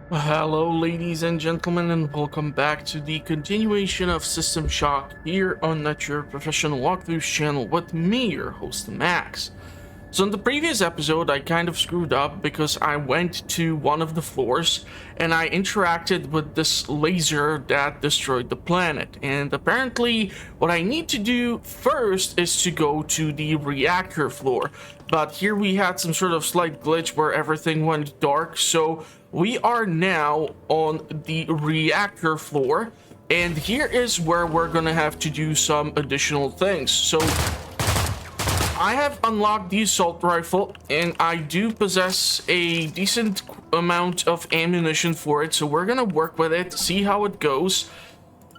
Hello, ladies and gentlemen, and welcome back to the continuation of System Shock here on Your Professional Walkthroughs channel with me, your host, Max. So in the previous episode, I kind of screwed up because I went to one of the floors and I interacted with this laser that destroyed the planet. And apparently, what I need to do first is to go to the reactor floor. But here we had some sort of slight glitch where everything went dark, so we are now on the reactor floor. And here is where we're gonna have to do some additional things. So I have unlocked the assault rifle, and I do possess a decent amount of ammunition for it, so we're gonna work with it, see how it goes.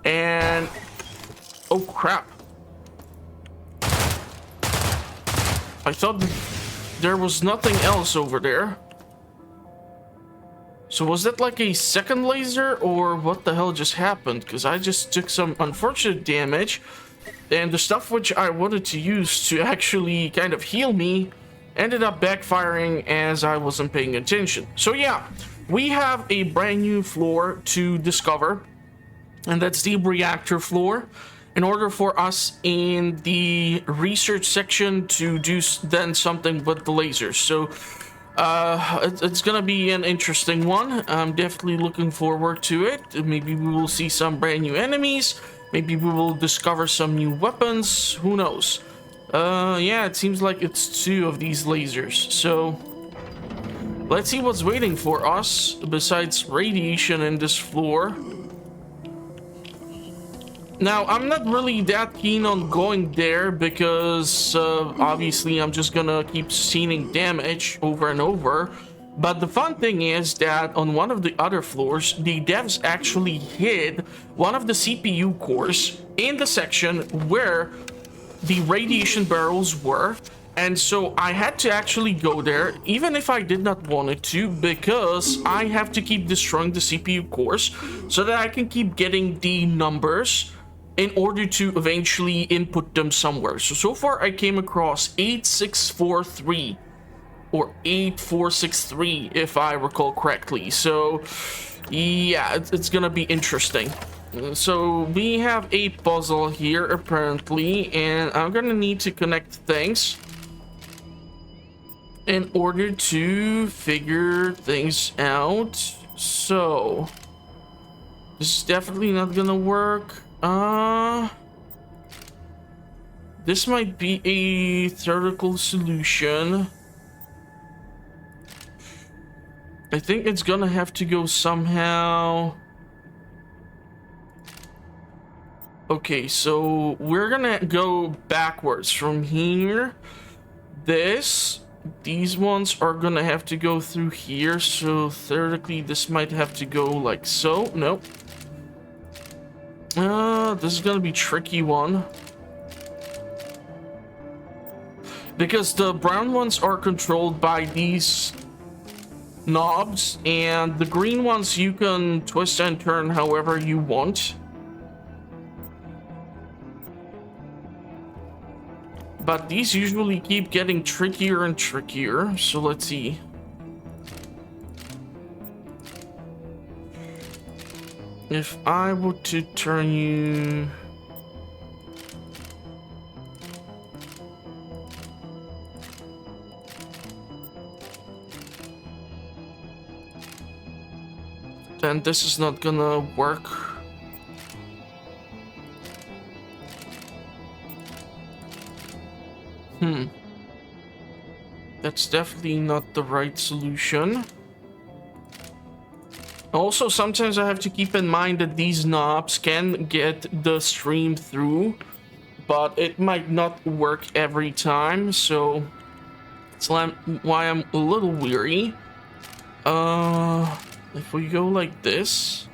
And oh crap, I thought there was nothing else over there. So was that like a second laser, or what the hell just happened? Because I just took some unfortunate damage, and the stuff which I wanted to use to actually kind of heal me ended up backfiring as I wasn't paying attention. So yeah, we have a brand new floor to discover, and that's the reactor floor. In order for us in the research section to do then something with the lasers. So it's gonna be an interesting one. I'm definitely looking forward to it. Maybe we will see some brand new enemies. Maybe we will discover some new weapons. Who knows? Yeah, it seems like it's two of these lasers. So let's see what's waiting for us besides radiation in this floor. Now, I'm not really that keen on going there because obviously I'm just gonna keep sustaining damage over and over. But the fun thing is that on one of the other floors, the devs actually hid one of the CPU cores in the section where the radiation barrels were. And so I had to actually go there, even if I did not want it to, because I have to keep destroying the CPU cores so that I can keep getting the numbers in order to eventually input them somewhere. So far I came across 8643 or 8463 if I recall correctly. So yeah, it's gonna be interesting. So we have a puzzle here apparently, and I'm gonna need to connect things in order to figure things out. So this is definitely not gonna work. This might be a theoretical solution. I think it's gonna have to go somehow. Okay, so we're gonna go backwards from here. These ones are gonna have to go through here, so theoretically this might have to go like so. Nope. This is gonna be a tricky one. Because the brown ones are controlled by these knobs, and the green ones you can twist and turn however you want. But these usually keep getting trickier and trickier, so let's see. If I were to turn you... then this is not gonna work. That's definitely not the right solution. Also, sometimes I have to keep in mind that these knobs can get the stream through, but it might not work every time, so that's why I'm a little weary. If we go like this...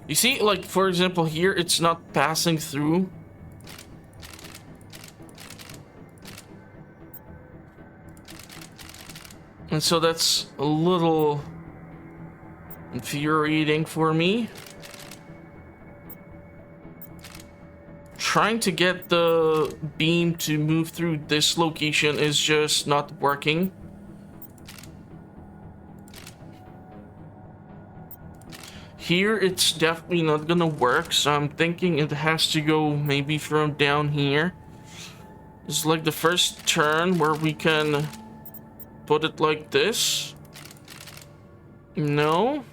You see, like, for example, here, it's not passing through. And so that's a little infuriating for me. trying to get the beam to move through this location is just not working. Here, it's definitely not gonna work, so I'm thinking it has to go maybe from down here. It's like the first turn where we can put it like this. No.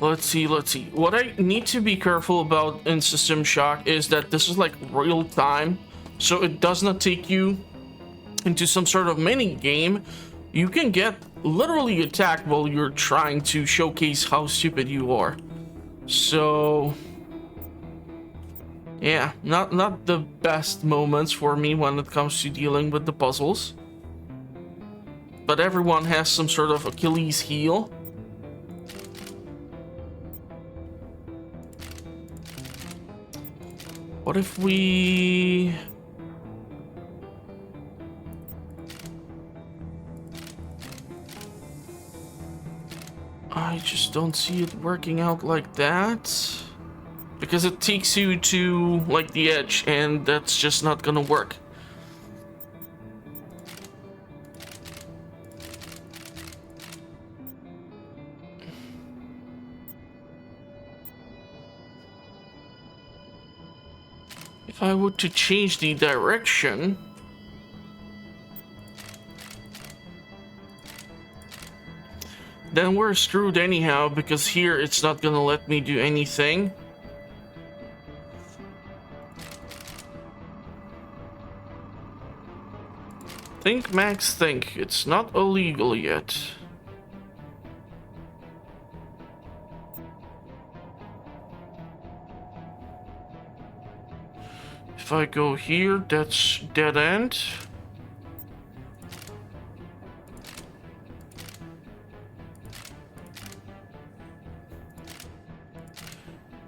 Let's see. What I need to be careful about in System Shock is that this is like real time. So it does not take you into some sort of mini game. You can get literally attacked while you're trying to showcase how stupid you are. So yeah, not the best moments for me when it comes to dealing with the puzzles. But everyone has some sort of Achilles heel. What if we... I just don't see it working out like that. Because it takes you to, like, the edge, and that's just not gonna work. If I were to change the direction... then we're screwed anyhow, because here it's not gonna let me do anything. Think, Max, think. It's not illegal yet. If I go here, that's dead end.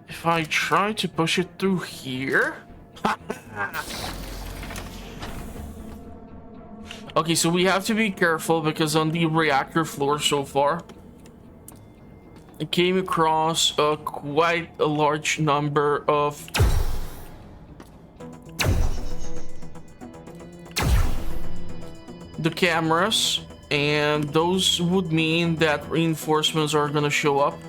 If I try to push it through here... Okay, so we have to be careful because on the reactor floor so far, I came across quite a large number of the cameras, and those would mean that reinforcements are gonna show up.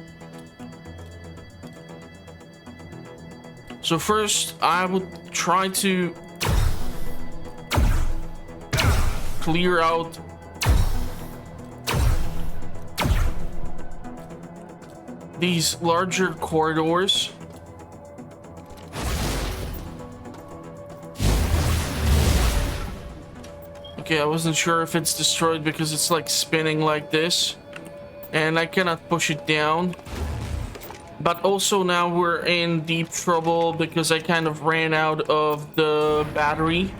So first, I would try to clear out these larger corridors. Okay, I wasn't sure if it's destroyed because it's like spinning like this, and I cannot push it down. But also now we're in deep trouble because I kind of ran out of the battery.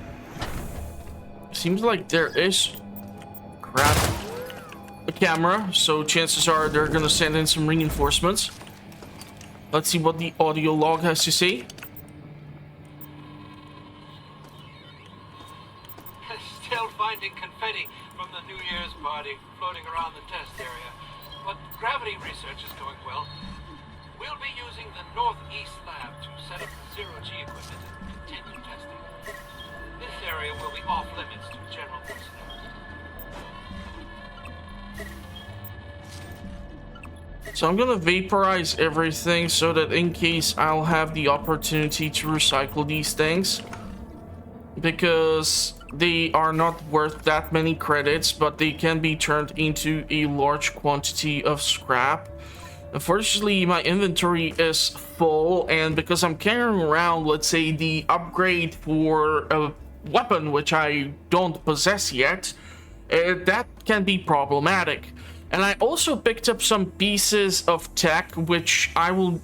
Seems like there is a camera, so chances are they're gonna send in some reinforcements. Let's see what the audio log has to say. Still finding confetti from the New Year's party floating around the test area, but gravity research is going well. We'll be using the Northeast lab to set up the zero-G equipment and continue testing. This area will be off-limits to general personnel. So I'm gonna vaporize everything so that in case I'll have the opportunity to recycle these things. Because they are not worth that many credits, but they can be turned into a large quantity of scrap. Unfortunately, my inventory is full, and because I'm carrying around, let's say, the upgrade for a weapon which I don't possess yet, that can be problematic. And I also picked up some pieces of tech which I'm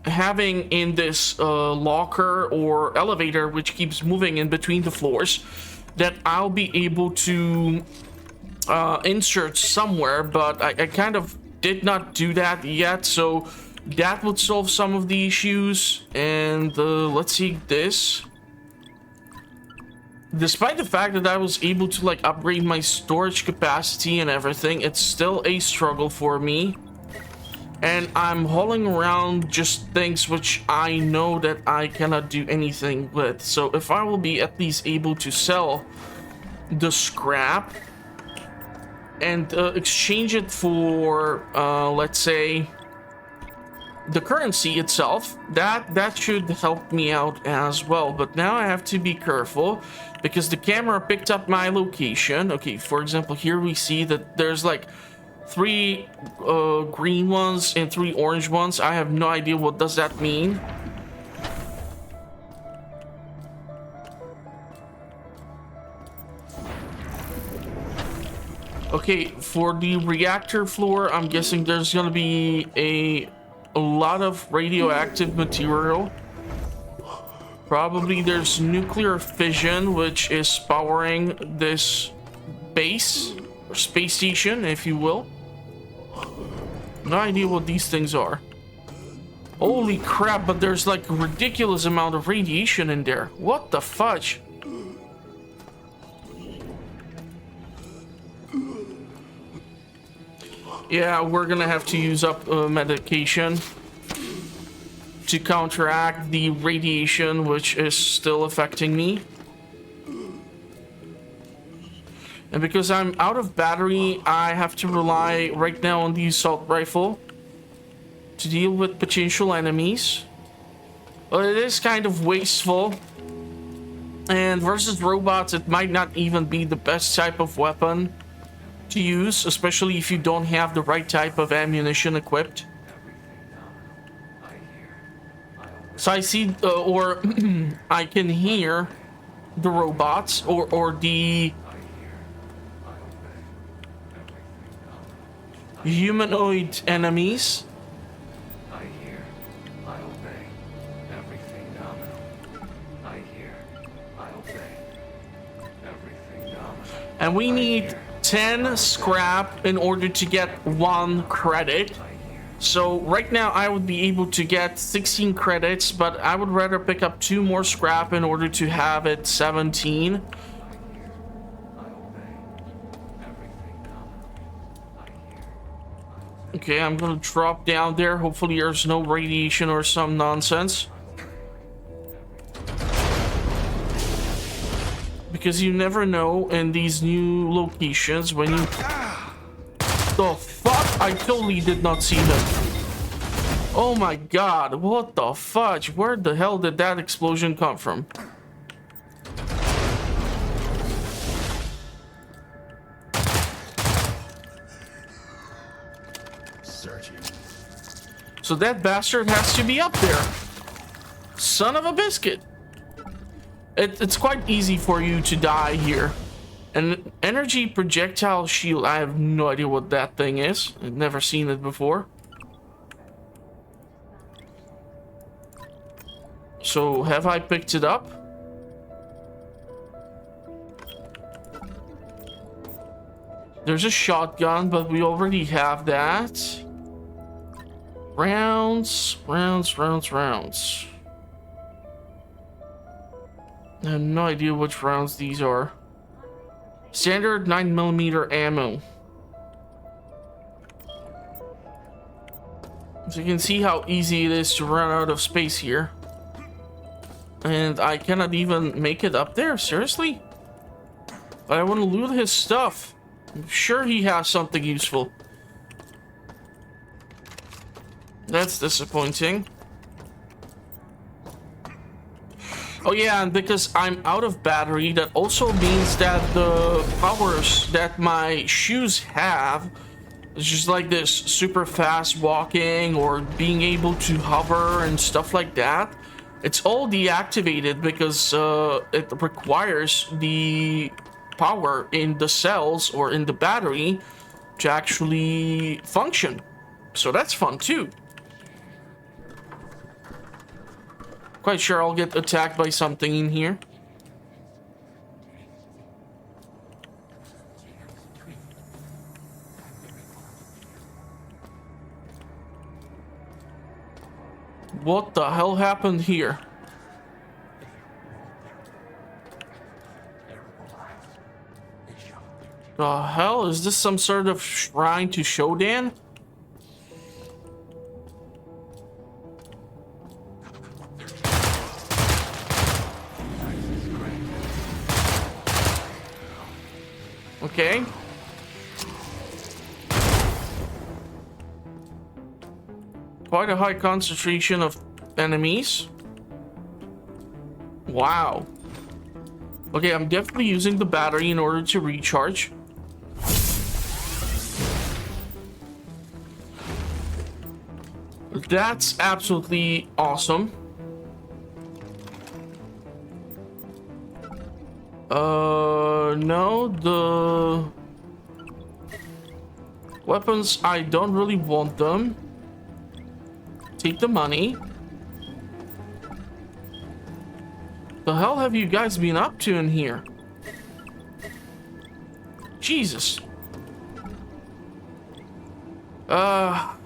having in this locker or elevator which keeps moving in between the floors, that I'll be able to insert somewhere, but I kind of did not do that yet, so that would solve some of the issues. And let's see this. despite the fact that I was able to like upgrade my storage capacity and everything, it's still a struggle for me. And I'm hauling around just things which I know that I cannot do anything with. So if I will be at least able to sell the scrap and exchange it for, let's say, the currency itself, that should help me out as well. But now I have to be careful because the camera picked up my location. Okay, for example, here we see that there's like 3 green ones and 3 orange ones. I have no idea what does that mean. Okay, for the reactor floor, I'm guessing there's gonna be a lot of radioactive material. Probably there's nuclear fission, which is powering this base, or space station, if you will. No idea what these things are. Holy crap, but there's like a ridiculous amount of radiation in there. What the fudge? Yeah, we're gonna have to use up medication to counteract the radiation, which is still affecting me. And because I'm out of battery, I have to rely right now on the assault rifle to deal with potential enemies. But it is kind of wasteful. And versus robots, it might not even be the best type of weapon to use, especially if you don't have the right type of ammunition equipped. So I see, or I can hear the robots or the humanoid enemies. I hear, I obey. Everything nominal. I hear, I obey. Everything nominal. And we need 10 scrap in order to get 1 credit. So right now I would be able to get 16 credits, but I would rather pick up 2 more scrap in order to have it 17. Okay, I'm gonna drop down there. Hopefully there's no radiation or some nonsense. Because you never know in these new locations when you... The fuck? I totally did not see them. Oh my god, what the fudge? Where the hell did that explosion come from? Searching. So that bastard has to be up there. Son of a biscuit. It's quite easy for you to die here. An energy projectile shield. I have no idea what that thing is. I've never seen it before. So have I picked it up? There's a shotgun, but we already have that. Rounds. I have no idea which rounds these are. Standard 9mm ammo. So you can see how easy it is to run out of space here. And I cannot even make it up there, seriously? But I want to loot his stuff. I'm sure he has something useful. That's disappointing. Oh yeah, and because I'm out of battery, that also means that the powers that my shoes have, it's just like this super fast walking or being able to hover and stuff like that, it's all deactivated because it requires the power in the cells or in the battery to actually function. So that's fun too. Quite sure I'll get attacked by something in here. What the hell happened here? The hell? Is this some sort of shrine to Shodan? Okay. Quite a high concentration of enemies. Wow. Okay, I'm definitely using the battery in order to recharge. That's absolutely awesome. No, the weapons, I don't really want them. Take the money. The hell have you guys been up to in here? Jesus.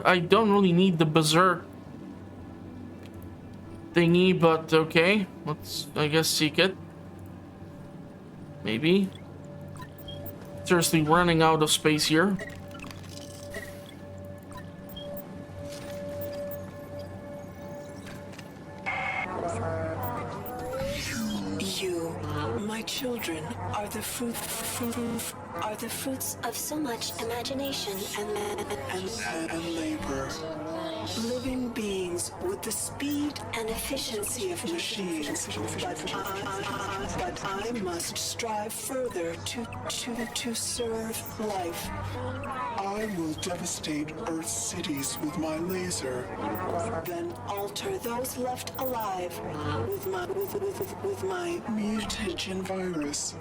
I don't really need the berserk thingy, but okay. Let's, I guess, seek it. Maybe. Seriously, running out of space here. You, my children, are the fruits of so much imagination and labor. Living beings with the speed and efficiency of machines, but I must strive further to serve life. I will devastate Earth's cities with my laser. Then alter those left alive with my Mutagen virus.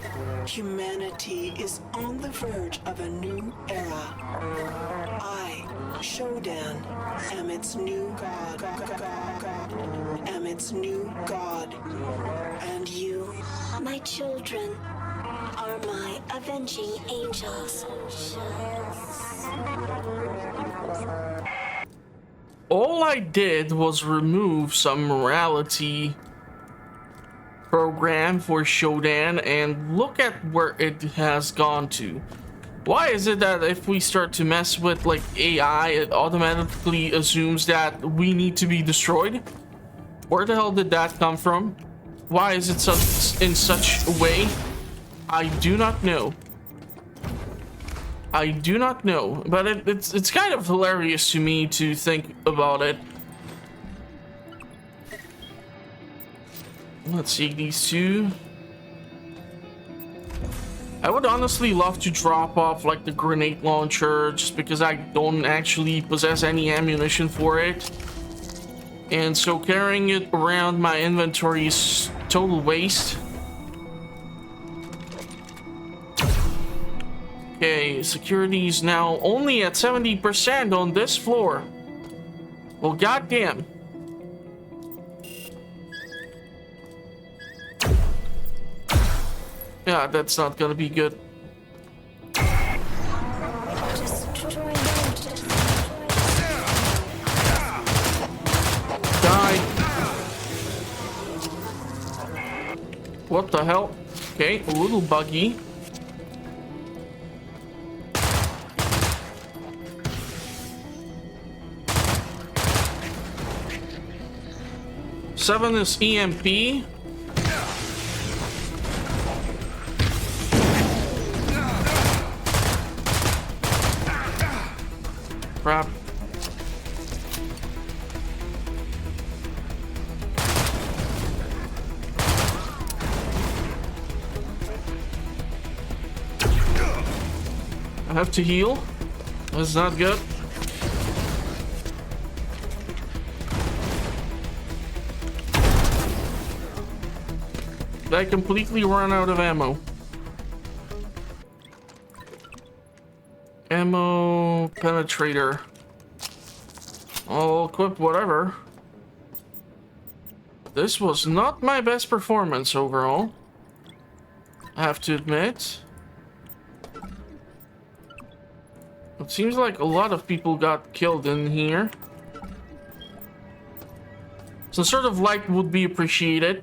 Humanity is on the verge of a new era. I, Shodan, am its new god. Am its new god. And you, my children, are my avenging angels. All I did was remove some morality program for Shodan, and look at where it has gone to. Why is it that if we start to mess with like AI, it automatically assumes that we need to be destroyed? Where the hell did that come from? Why is it in such a way? I do not know. I do not know, but it's kind of hilarious to me to think about it. Let's see these two. I would honestly love to drop off like the grenade launcher just because I don't actually possess any ammunition for it. And so carrying it around my inventory is total waste. Okay, security is now only at 70% on this floor. Well, goddamn. Yeah, that's not gonna be good. Die. What the hell? Okay, a little buggy. Seven is EMP. Crap. I have to heal. That's not good. I completely run out of ammo. Ammo penetrator. I'll equip whatever. This was not my best performance overall, I have to admit. It seems like a lot of people got killed in here. Some sort of light would be appreciated.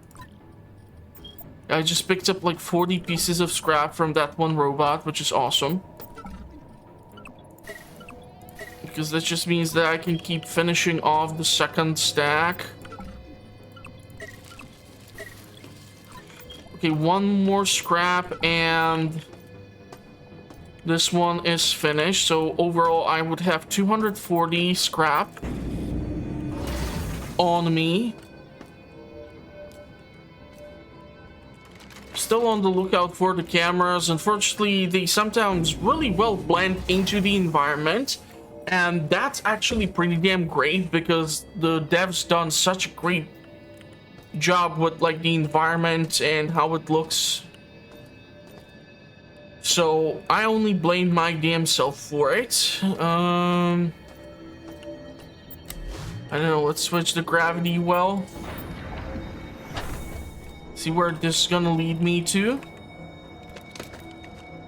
I just picked up like 40 pieces of scrap from that one robot, which is awesome. Because that just means that I can keep finishing off the second stack. Okay, one more scrap and this one is finished. So overall I would have 240 scrap on me. Still on the lookout for the cameras. Unfortunately, they sometimes really well blend into the environment. And that's actually pretty damn great because the devs done such a great job with like the environment and how it looks. So I only blame my damn self for it. I don't know, let's switch the gravity well. See where this is gonna lead me to.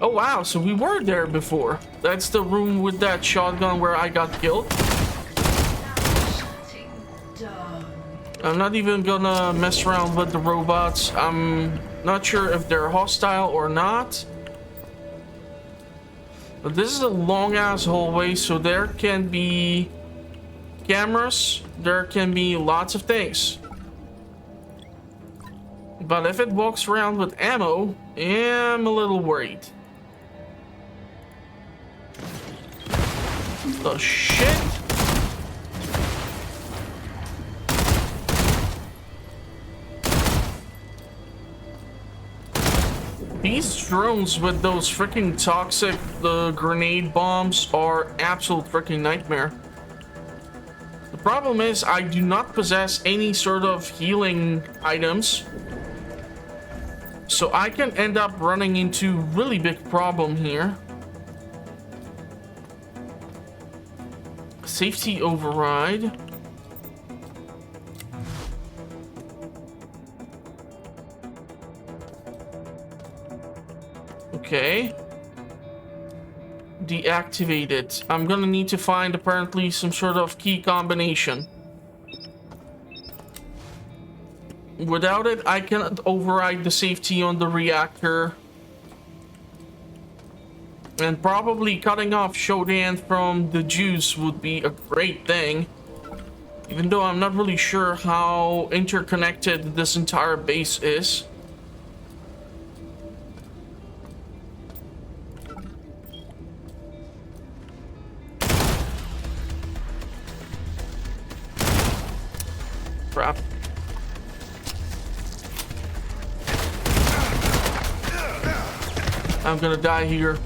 Oh wow, so we were there before. That's the room with that shotgun where I got killed. I'm not even gonna mess around with the robots. I'm not sure if they're hostile or not. But this is a long ass hallway, so there can be cameras, there can be lots of things. But if it walks around with ammo, I'm a little worried. The shit? These drones with those freaking toxic grenade bombs are absolute freaking nightmare. The problem is I do not possess any sort of healing items. So I can end up running into really big problem here. Safety override. Okay. Deactivate it. I'm gonna need to find apparently some sort of key combination. Without it, I cannot override the safety on the reactor. And probably cutting off Shodan from the juice would be a great thing. Even though I'm not really sure how interconnected this entire base is. Crap. I'm gonna die here.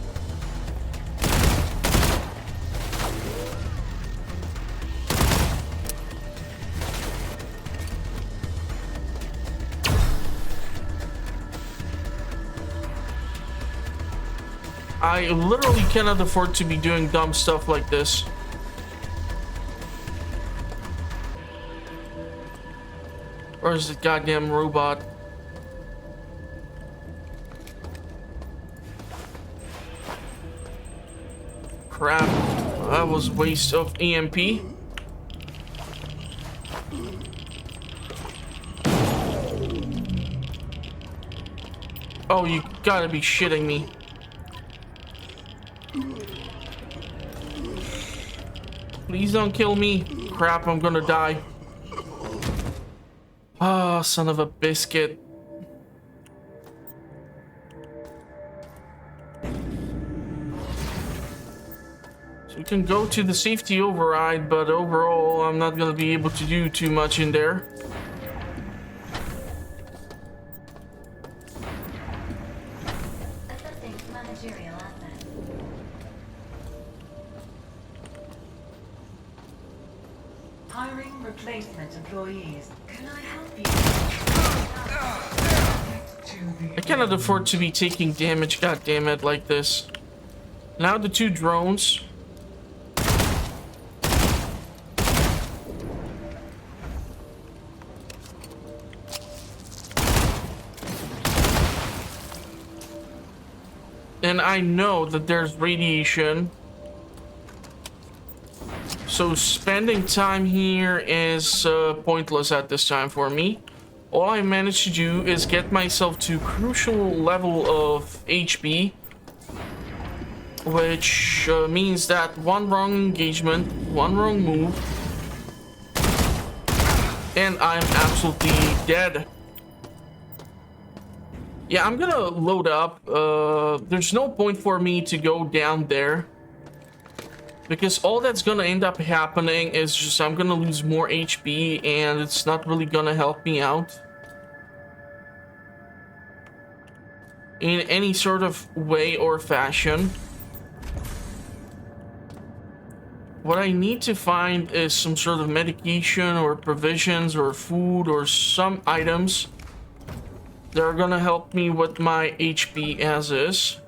I literally cannot afford to be doing dumb stuff like this. Or is it goddamn robot? Crap. That was a waste of EMP. Oh, you gotta be shitting me. Please don't kill me. Crap, I'm gonna die. Ah, oh, son of a biscuit. So we can go to the safety override, but overall, I'm not gonna be able to do too much in there. Hiring replacement employees. Can I help you? I cannot afford to be taking damage, goddammit, like this. Now the two drones. And I know that there's radiation. So spending time here is pointless at this time for me. all I managed to do is get myself to crucial level of HP, which means that one wrong engagement, one wrong move, and I'm absolutely dead. Yeah, I'm gonna load up. There's no point for me to go down there, because all that's gonna end up happening is just I'm gonna lose more HP, and it's not really gonna help me out in any sort of way or fashion. What I need to find is some sort of medication or provisions or food or some items that are gonna help me with my HP as is.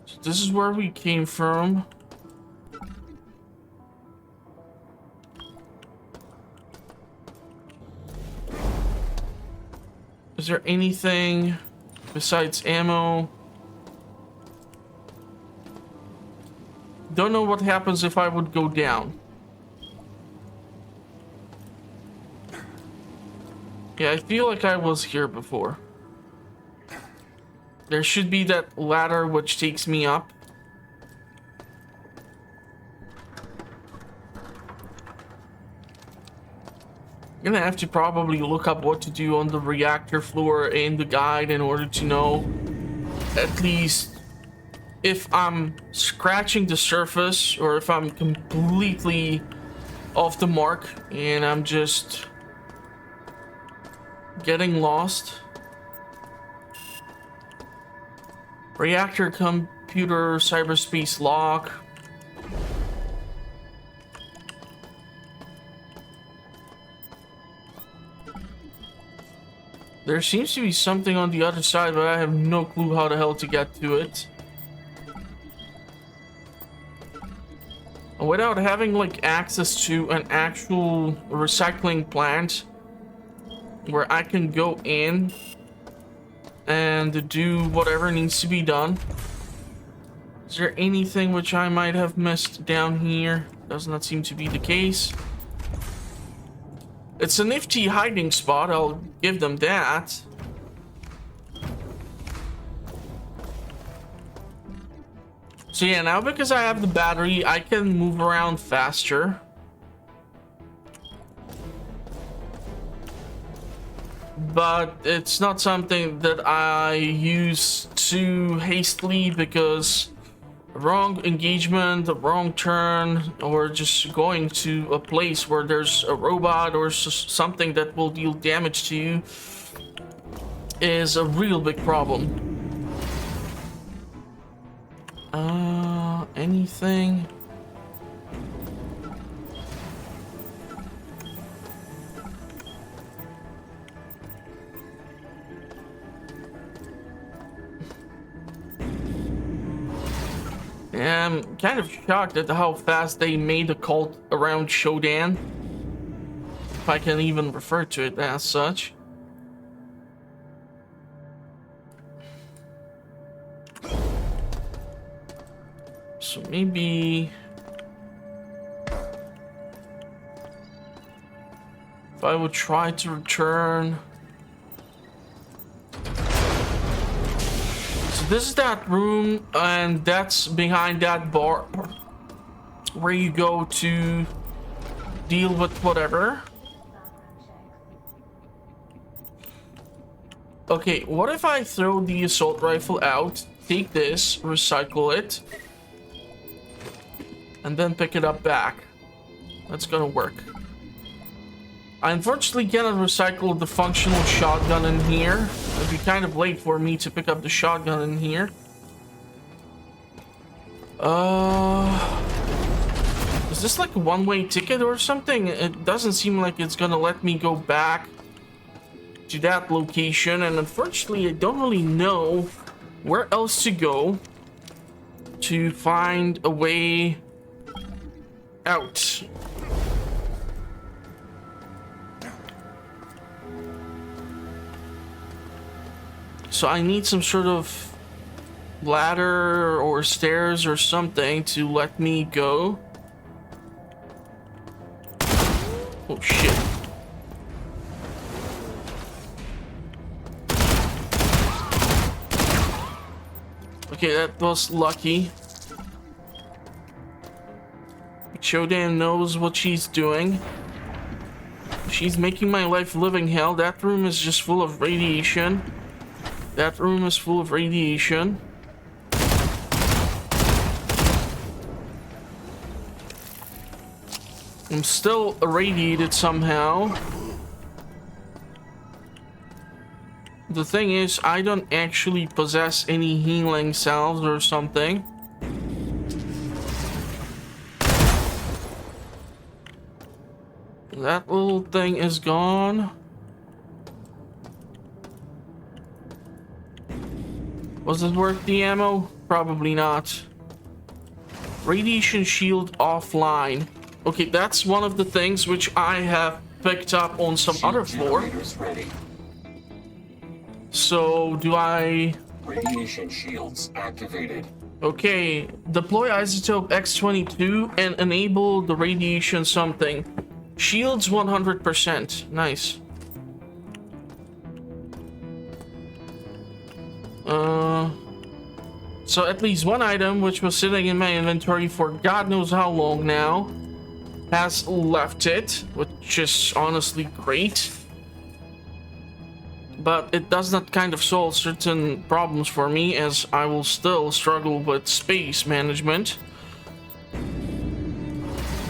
So this is where we came from. Is there anything besides ammo? Don't know what happens if I would go down. Yeah, I feel like I was here before. There should be that ladder which takes me up. I'm gonna have to probably look up what to do on the reactor floor in the guide in order to know at least if I'm scratching the surface or if I'm completely off the mark and I'm just getting lost. Reactor computer cyberspace lock. There seems to be something on the other side, but I have no clue how the hell to get to it. Without having like access to an actual recycling plant where I can go in and do whatever needs to be done. Is there anything which I might have missed down here? Does not seem to be the case. It's a nifty hiding spot, I'll give them that. So yeah, now because I have the battery, I can move around faster. But it's not something that I use too hastily because wrong engagement, the wrong turn, or just going to a place where there's a robot or something that will deal damage to you is a real big problem. Anything? Yeah, I'm kind of shocked at how fast they made the cult around Shodan, if I can even refer to it as such. So maybe if I would try to return. So this is that room, and that's behind that bar where you go to deal with whatever. Okay, what if I throw the assault rifle out, take this, recycle it, and then pick it up back? That's gonna work. I unfortunately cannot recycle the functional shotgun in here. It'd be kind of late for me to pick up the shotgun in here. Is this like a one-way ticket or something? It doesn't seem like it's gonna let me go back to that location, and unfortunately I don't really know where else to go to find a way out. So I need some sort of ladder or stairs or something to let me go. Oh shit. Okay, that was lucky. Shodan knows what she's doing. She's making my life living hell. That room is just full of radiation. That room is full of radiation. I'm still irradiated somehow. The thing is, I don't actually possess any healing salves or something. That little thing is gone. Was it worth the ammo? Probably not. Radiation shield offline. Okay, that's one of the things which I have picked up on some other floor. Ready. So, do I... Radiation shields activated. Okay, deploy isotope X22 and enable the radiation something. Shields 100%. Nice. So at least one item which was sitting in my inventory for God knows how long now has left it, which is honestly great. But it does not kind of solve certain problems for me, as I will still struggle with space management.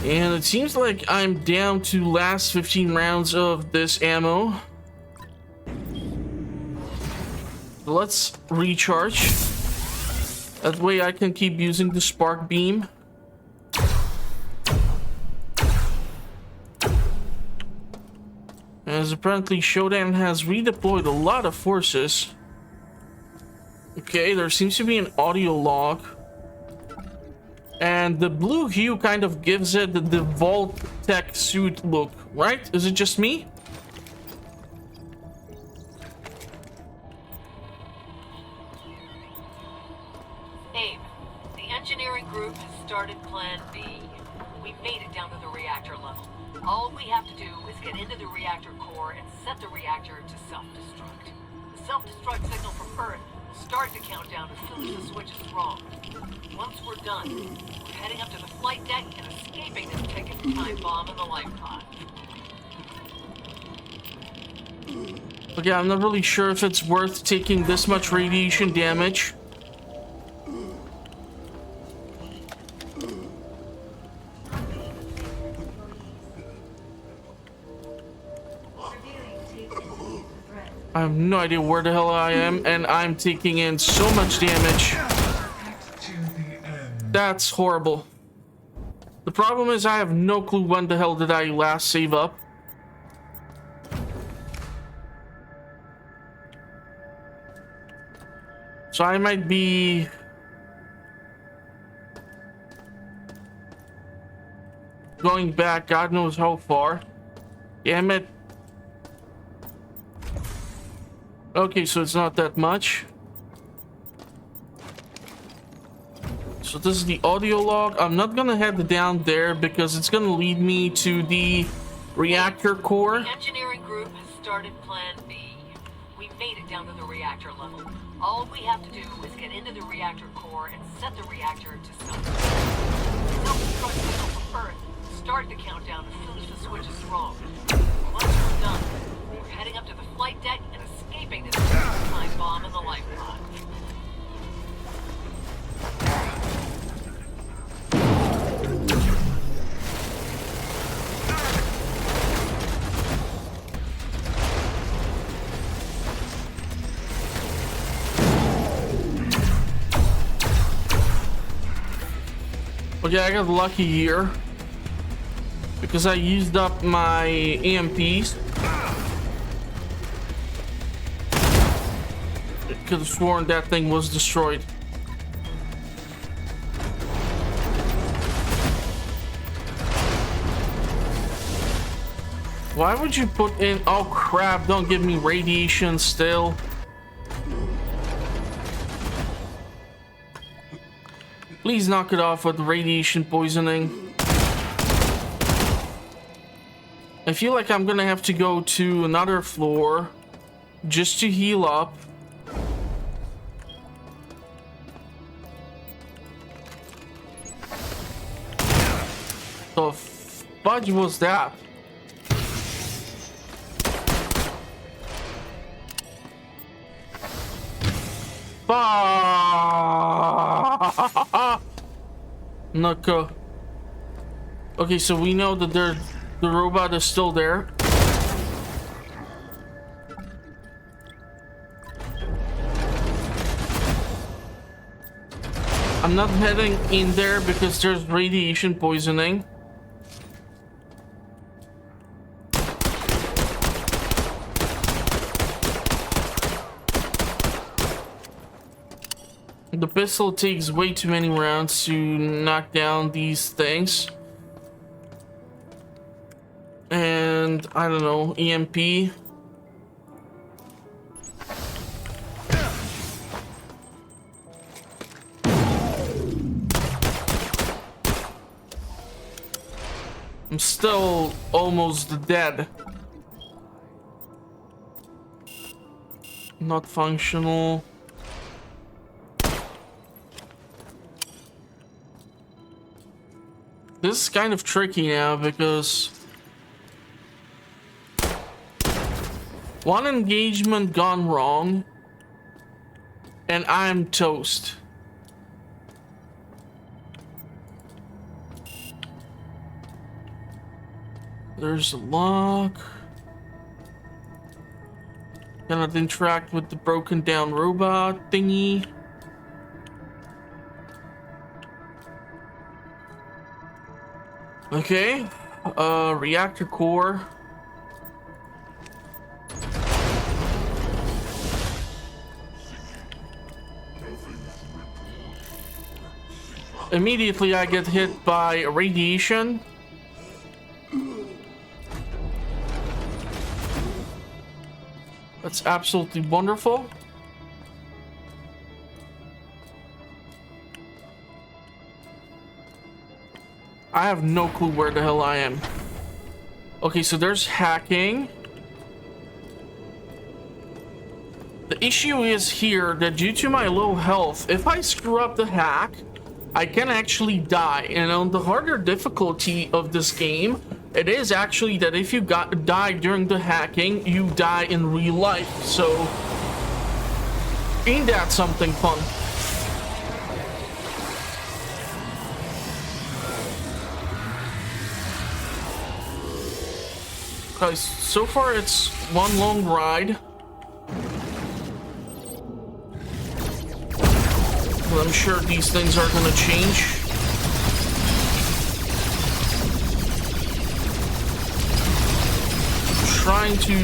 And it seems like I'm down to last 15 rounds of this ammo. Let's recharge. That way I can keep using the spark beam. As apparently Shodan has redeployed a lot of forces. Okay, there seems to be an audio log. And the blue hue kind of gives it the Vault Tech suit look, right? Is it just me? Abe, the engineering group has started Plan B. We've made it down to the reactor level. All we have to do is get into the reactor core and set the reactor to self-destruct. The self-destruct signal from Earth will start to count down as soon as the switch is thrown. Once we're done, we're heading up to the flight deck and escaping this ticking time bomb in the life pod. Okay, I'm not really sure if it's worth taking this much radiation damage. I have no idea where the hell I am, and I'm taking in so much damage. That's horrible. The problem is I have no clue when the hell did I last save up. So I might be... going back God knows how far. Damn it. Okay, so it's not that much. So this is the audio log. I'm not gonna head down there because it's gonna lead me to the reactor core. The engineering group has started Plan B. We've made it down to the reactor level. All we have to do is get into the reactor core and set the reactor to self-destruct. Self-destruct signal from Earth will start the countdown as soon as the switch is thrown. Once we're done, we're heading up to the flight deck and escaping this time bomb in the life pod. Okay, I got lucky here because I used up my EMPs. I could have sworn that thing was destroyed. Why would you put in... Oh crap, don't give me radiation still. Please knock it off with radiation poisoning. I feel like I'm gonna have to go to another floor just to heal up. The fudge was that? Nuka. Okay, so we know that the robot is still there. I'm not heading in there because there's radiation poisoning. The pistol takes way too many rounds to knock down these things. And I don't know, EMP. I'm still almost dead. Not functional. This is kind of tricky now because one engagement gone wrong and I'm toast. There's a lock. Cannot interact with the broken down robot thingy. Okay, reactor core. Immediately I get hit by radiation. That's absolutely wonderful. I have no clue where the hell I am. Okay, so there's hacking. The issue is here that due to my low health, if I screw up the hack, I can actually die. And on the harder difficulty of this game, it is actually that if you die during the hacking, you die in real life. So, ain't that something fun? Okay, so far it's one long ride. But I'm sure these things are gonna change. Trying to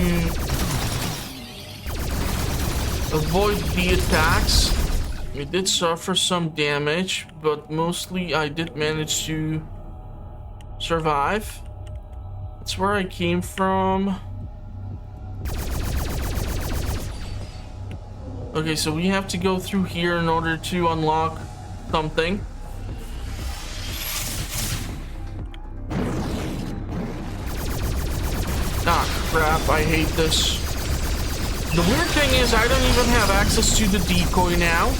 avoid the attacks. We did suffer some damage, but mostly I did manage to survive. That's where I came from. Okay, so we have to go through here in order to unlock something. Ah, crap, I hate this. The weird thing is I don't even have access to the decoy now.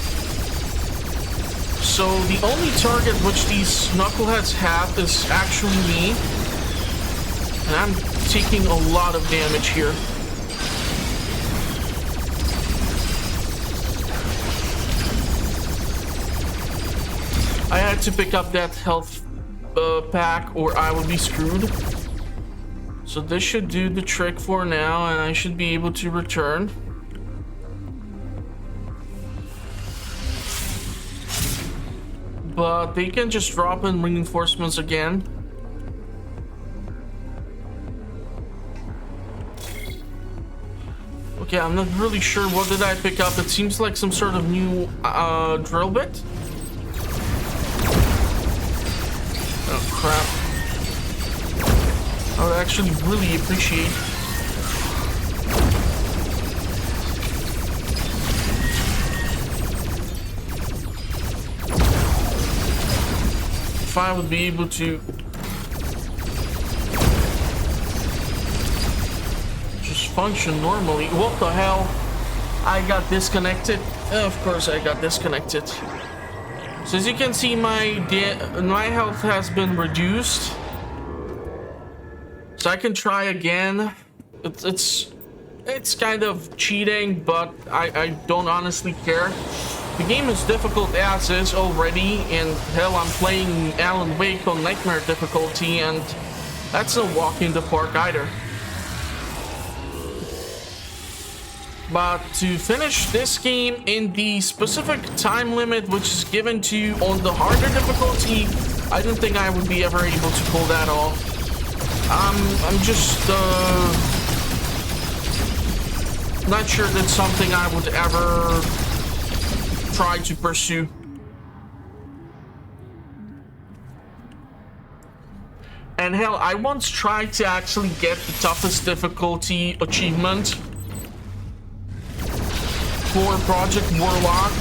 So the only target which these knuckleheads have is actually me. And I'm taking a lot of damage here. I had to pick up that health pack or I would be screwed. So this should do the trick for now and I should be able to return. But they can just drop in reinforcements again. Okay, I'm not really sure what did I pick up. It seems like some sort of new drill bit. Oh crap. I would actually really appreciate. if I would be able to just function normally. What the hell? I got disconnected. Of course I got disconnected. So as you can see, my health has been reduced. So I can try again. It's kind of cheating, but I don't honestly care. The game is difficult as is already, and hell, I'm playing Alan Wake on Nightmare difficulty, and that's no walk in the park either. But to finish this game in the specific time limit which is given to you on the harder difficulty, I don't think I would be ever able to pull that off. I'm just not sure that's something I would ever try to pursue. And hell, I once tried to actually get the toughest difficulty achievement for Project Warlock,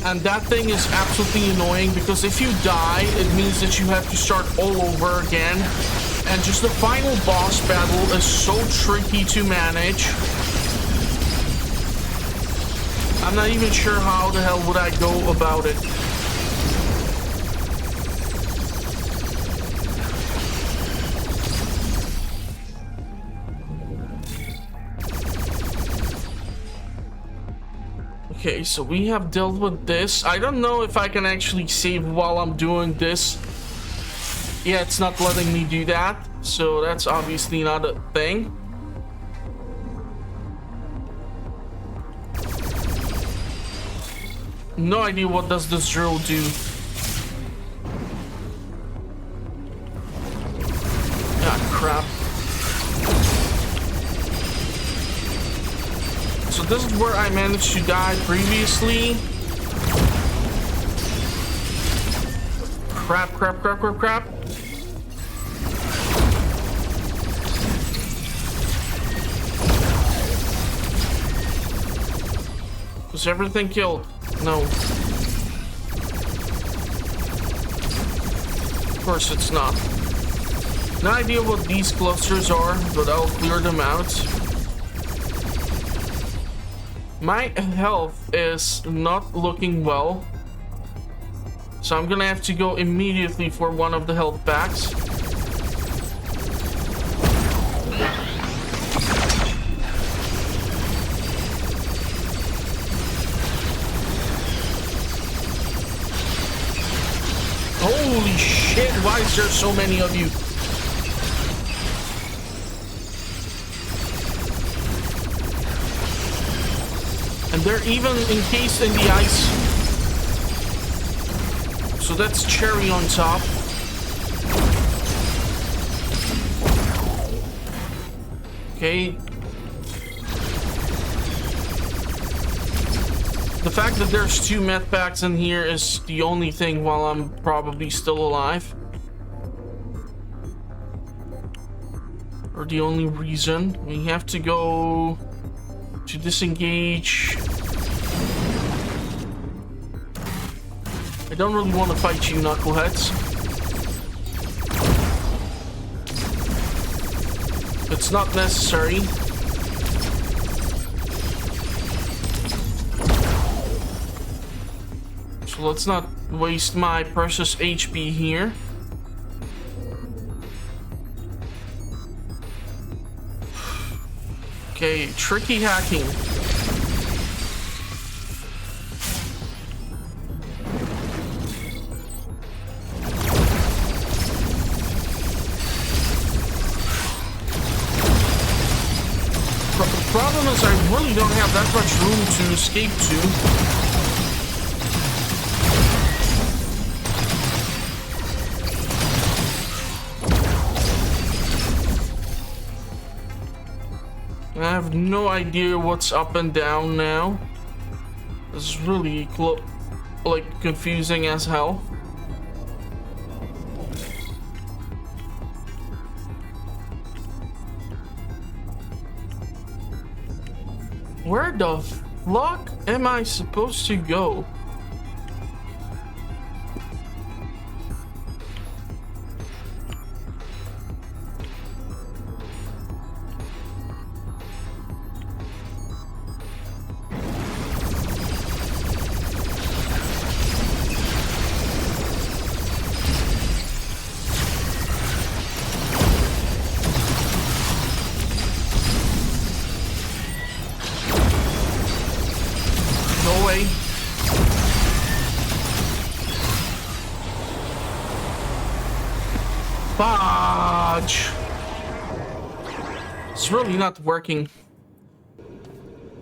and that thing is absolutely annoying because if you die, it means that you have to start all over again, and just the final boss battle is so tricky to manage. I'm not even sure how the hell would I go about it. Okay, so we have dealt with this. I don't know if I can actually save while I'm doing this. Yeah, it's not letting me do that, so that's obviously not a thing. No idea what does this drill do. Ah, crap. So this is where I managed to die previously. Crap, crap, crap, crap, crap. Was everything killed? No. Of course it's not. No idea what these clusters are, but I'll clear them out. My health is not looking well, so I'm gonna have to go immediately for one of the health packs. Holy shit, why is there so many of you? And they're even encased in the ice. So that's cherry on top. Okay. The fact that there's 2 med packs in here is the only thing while I'm probably still alive. Or the only reason. We have to go to disengage. I don't really want to fight you, knuckleheads. It's not necessary. So let's not waste my precious HP here. Okay, tricky hacking. The problem is I really don't have that much room to escape to. I have no idea what's up and down now. This is really like confusing as hell. Where the fuck am I supposed to go? away. Fudge. It's really not working.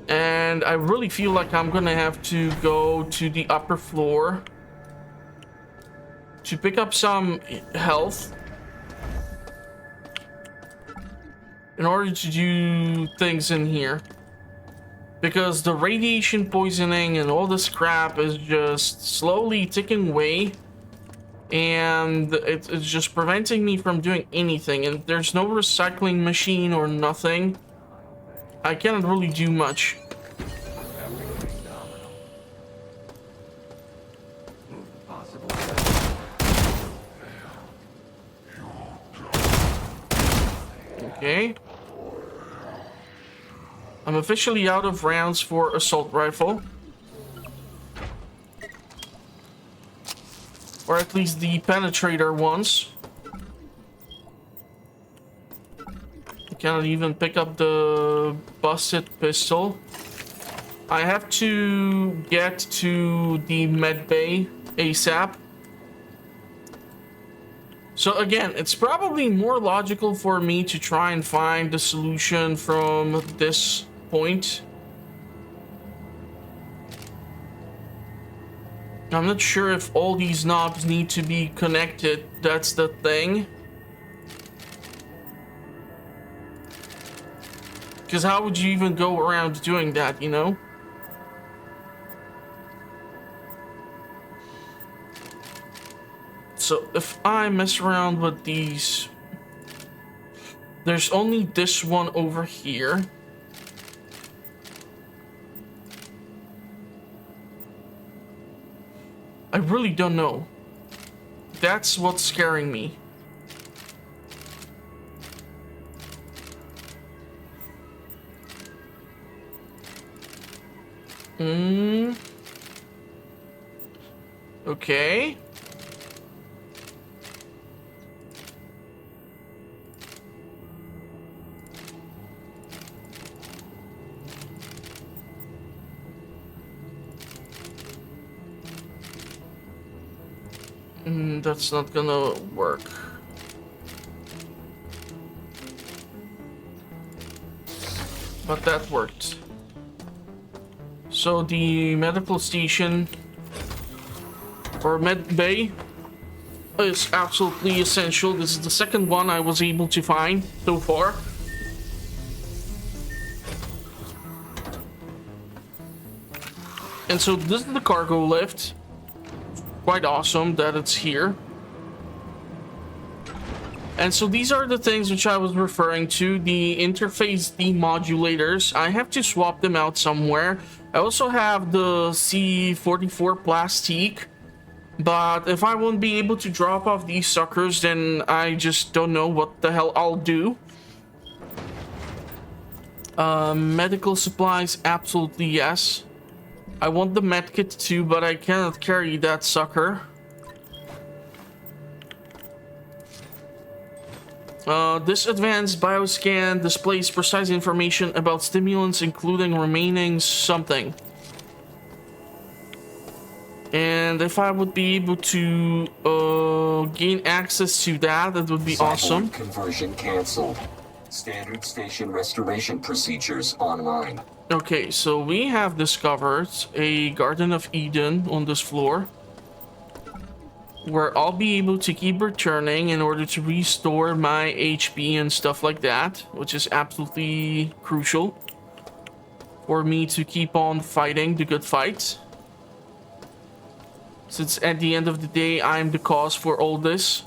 And I really feel like I'm gonna have to go to the upper floor to pick up some health in order to do things in here. Because the radiation poisoning and all this crap is just slowly ticking away. And it's just preventing me from doing anything. And there's no recycling machine or nothing. I cannot really do much. Okay. I'm officially out of rounds for assault rifle. Or at least the penetrator ones. I cannot even pick up the busted pistol. I have to get to the med bay ASAP. So again, it's probably more logical for me to try and find the solution from this point. I'm not sure if all these knobs need to be connected. That's the thing. Because how would you even go around doing that, you know? So if I mess around with these, there's only this one over here. I really don't know. That's what's scaring me. Okay. That's not gonna work. But that worked. So the medical station or med bay is absolutely essential. This is the second one I was able to find so far. And so this is the cargo lift. Quite awesome that it's here. And so these are the things which I was referring to, the interface demodulators. I have to swap them out somewhere. I also have the C44 plastique, but if I won't be able to drop off these suckers, then I just don't know what the hell I'll do. Medical supplies, absolutely yes. I want the medkit too, but I cannot carry that sucker. This advanced bioscan displays precise information about stimulants, including remaining something. And if I would be able to gain access to that, that would be awesome. Conversion canceled. Standard station restoration procedures online. Okay, so we have discovered a Garden of Eden on this floor, where I'll be able to keep returning in order to restore my HP and stuff like that, which is absolutely crucial for me to keep on fighting the good fight. Since at the end of the day, I'm the cause for all this.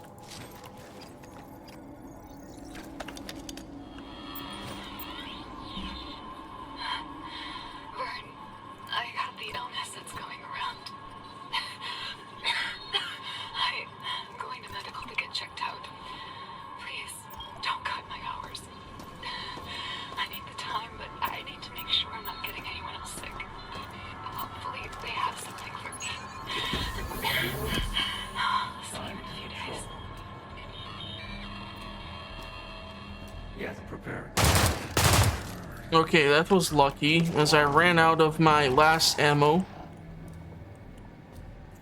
Okay, that was lucky, as I ran out of my last ammo.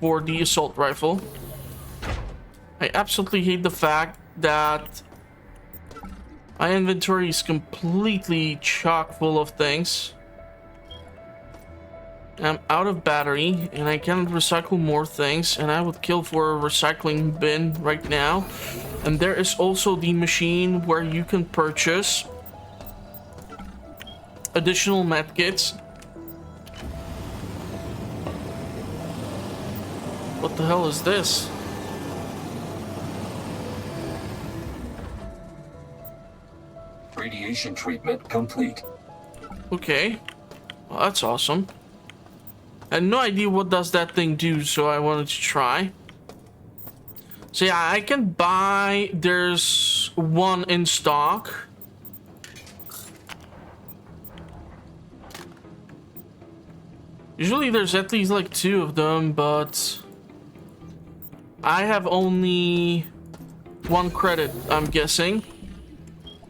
for the assault rifle. I absolutely hate the fact that my inventory is completely chock full of things. I'm out of battery and I cannot recycle more things, and I would kill for a recycling bin right now. And there is also the machine where you can purchase additional medkits. What the hell is this? Radiation treatment complete. Okay. Well, that's awesome. I had no idea what does that thing do, so I wanted to try. So yeah, I can buy... There's one in stock. Usually there's at least like 2 of them, but... I have only 1 credit, I'm guessing.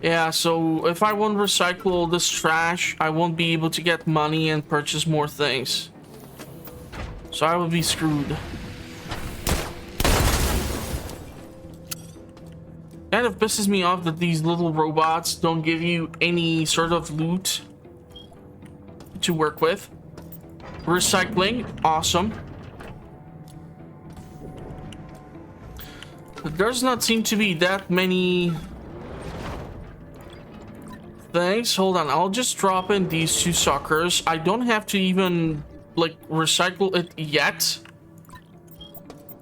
Yeah, so if I want to recycle all this trash, I won't be able to get money and purchase more things. So I would be screwed. Kind of pisses me off that these little robots don't give you any sort of loot to work with. Recycling, awesome. There does not seem to be that many things. Hold on, I'll just drop in these 2 suckers. I don't have to even like recycle it yet.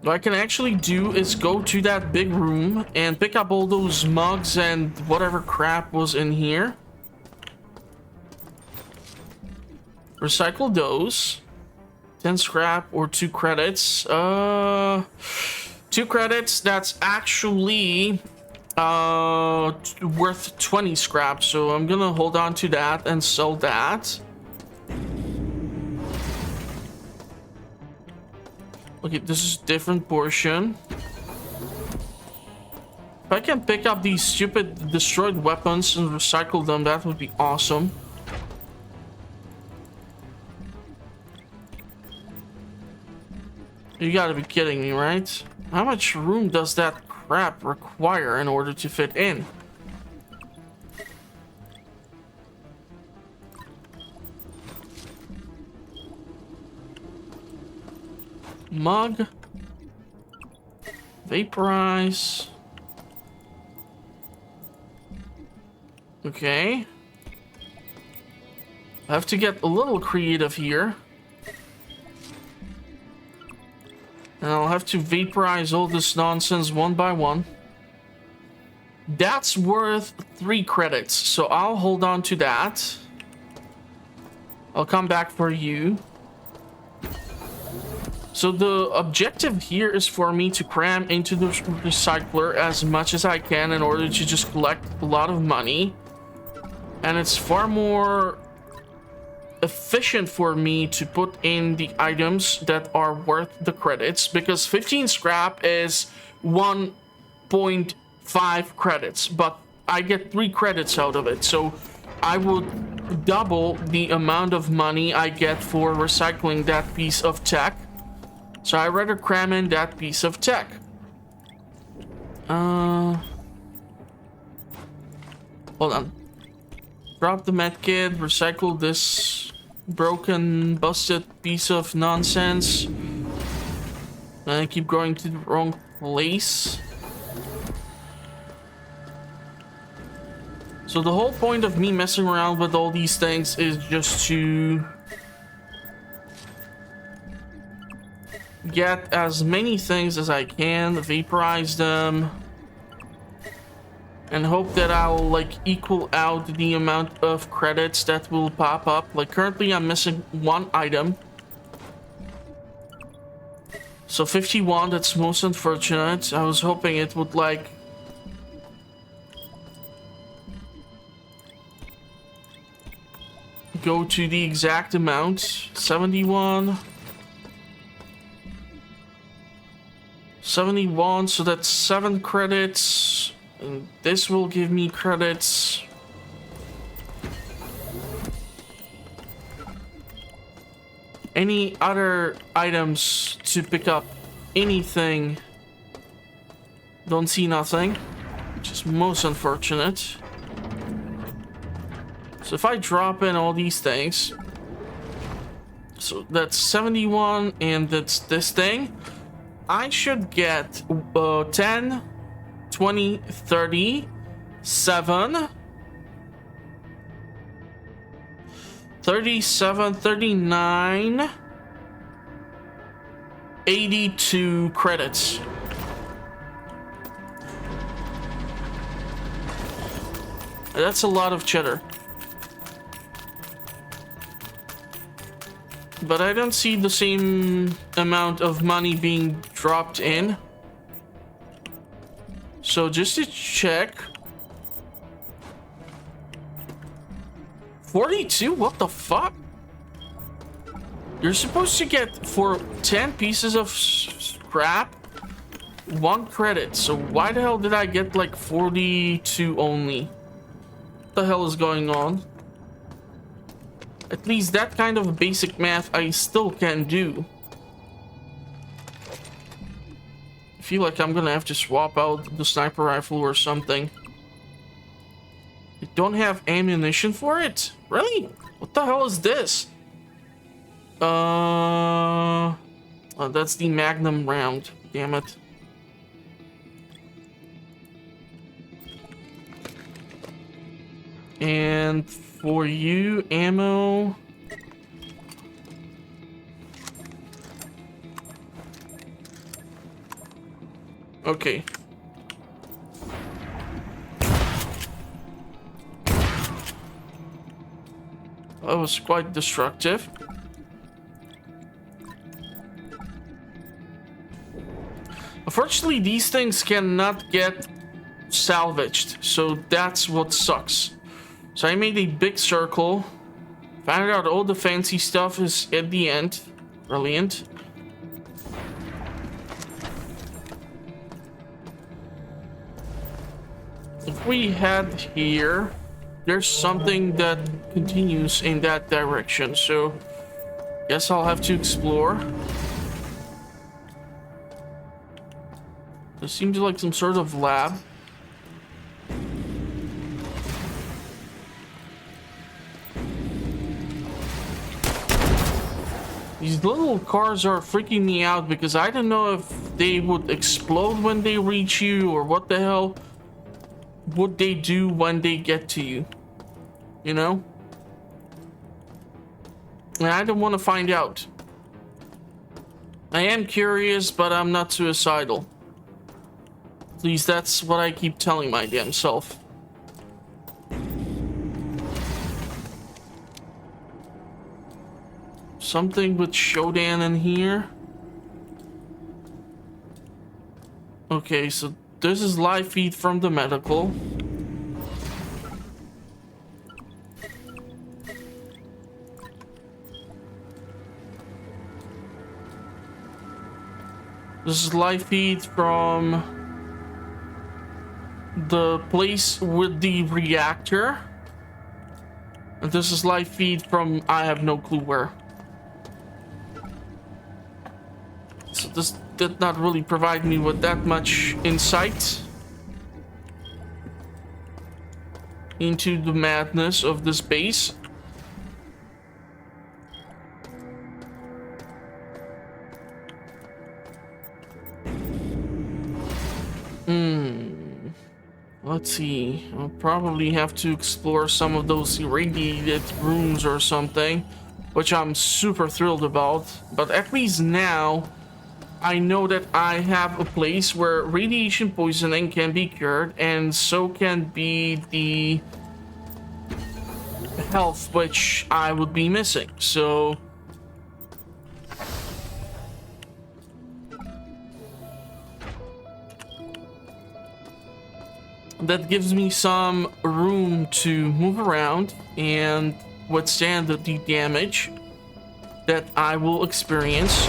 What I can actually do is go to that big room and pick up all those mugs and whatever crap was in here. Recycle those. 10 scrap or 2 credits. 2 credits, that's actually worth 20 scrap, so I'm gonna hold on to that and sell that. Okay, this is a different portion. If I can pick up these stupid destroyed weapons and recycle them, that would be awesome. You gotta be kidding me, right? How much room does that crap require in order to fit in? Mug. Vaporize. Okay. I have to get a little creative here. And I'll have to vaporize all this nonsense one by one. That's worth 3 credits, so I'll hold on to that. I'll come back for you. So the objective here is for me to cram into the recycler as much as I can in order to just collect a lot of money. And it's far more efficient for me to put in the items that are worth the credits, because 15 scrap is 1.5 credits, but I get 3 credits out of it, so I would double the amount of money I get for recycling that piece of tech. So I'd rather cram in that piece of tech. Hold on. Drop the medkit, recycle this broken, busted piece of nonsense. And I keep going to the wrong place. So the whole point of me messing around with all these things is just to get as many things as I can, vaporize them, and hope that I'll like equal out the amount of credits that will pop up. Like currently I'm missing 1 item. So 51, that's most unfortunate. I was hoping it would like go to the exact amount. 71. 71, so that's 7 credits. And this will give me credits. any other items to pick up anything. Don't see nothing, which is most unfortunate. So if I drop in all these things, so that's 71 and that's this thing, I should get 10, 20, 30, 7, 37, 39, 82 credits. That's a lot of cheddar. But I don't see the same amount of money being dropped in. So just to check. 42? What the fuck? You're supposed to get for 10 pieces of scrap 1 credit. So why the hell did I get like 42 only? What the hell is going on? At least that kind of basic math I still can do. I feel like I'm gonna have to swap out the sniper rifle or something. I don't have ammunition for it? Really? What the hell is this? Oh, that's the Magnum round. Damn it. And for you, ammo. Okay. That was quite destructive. Unfortunately, these things cannot get salvaged, so that's what sucks. So I made a big circle, found out all the fancy stuff is at the end. Brilliant. If we head here, there's something that continues in that direction, so guess I'll have to explore. This seems like some sort of lab. These little cars are freaking me out because I don't know if they would explode when they reach you or what the hell would they do when they get to you, you know? And I don't want to find out. I am curious, but I'm not suicidal. At least that's what I keep telling my damn self. Something with Shodan in here. Okay, so this is live feed from the medical. This is live feed from the place with the reactor. And this is live feed from I have no clue where. So this did not really provide me with that much insight into the madness of this base. Let's see. I'll probably have to explore some of those irradiated rooms or something, which I'm super thrilled about. But at least now I know that I have a place where radiation poisoning can be cured, and so can be the health which I would be missing. So that gives me some room to move around and withstand the damage that I will experience.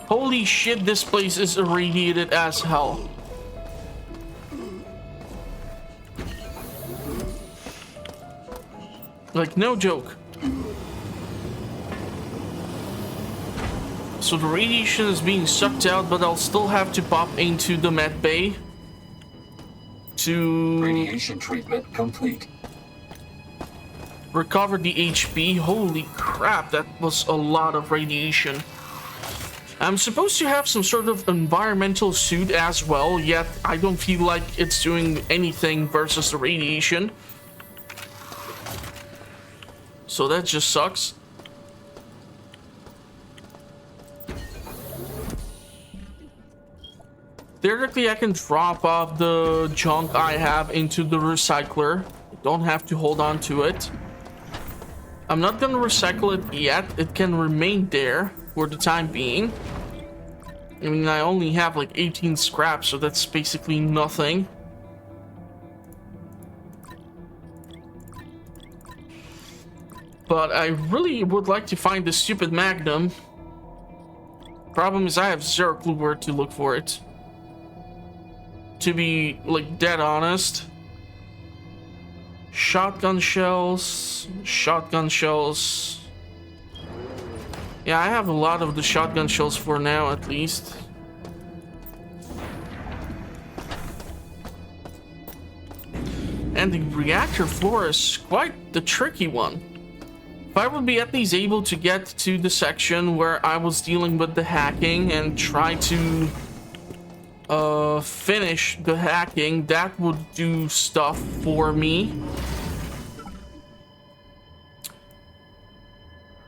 Holy shit, this place is irradiated as hell. Like, no joke. So the radiation is being sucked out, but I'll still have to pop into the med bay to Radiation treatment complete. recover the HP. Holy crap, that was a lot of radiation. I'm supposed to have some sort of environmental suit as well, yet I don't feel like it's doing anything versus the radiation. So that just sucks. Theoretically, I can drop off the junk I have into the recycler. I don't have to hold on to it. I'm not gonna recycle it yet. It can remain there for the time being. I mean, I only have like 18 scraps, so that's basically nothing. But I really would like to find this stupid magnum. Problem is I have zero clue where to look for it. To be like dead honest. Shotgun shells. Shotgun shells. Yeah, I have a lot of the shotgun shells for now, at least. And the reactor floor is quite the tricky one. If I would be at least able to get to the section where I was dealing with the hacking and try to finish the hacking, that would do stuff for me.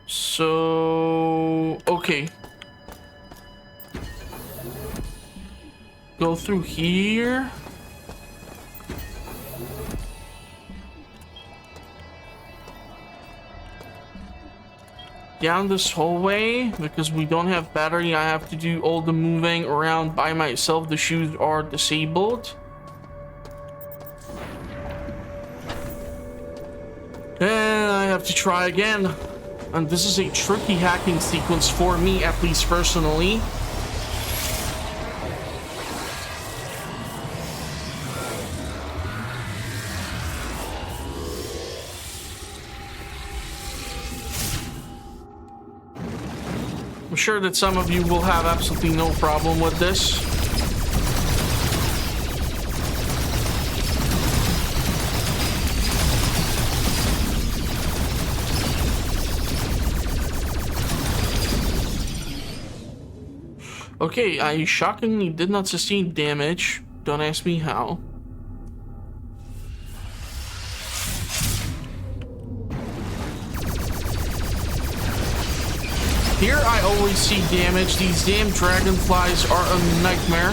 So, okay. Go through here. Down this hallway, because we don't have battery, I have to do all the moving around by myself. The shoes are disabled. And I have to try again. And this is a tricky hacking sequence for me, at least personally. I'm sure that some of you will have absolutely no problem with this. Okay, I shockingly did not sustain damage. Don't ask me how. Here I always see damage. These damn dragonflies are a nightmare.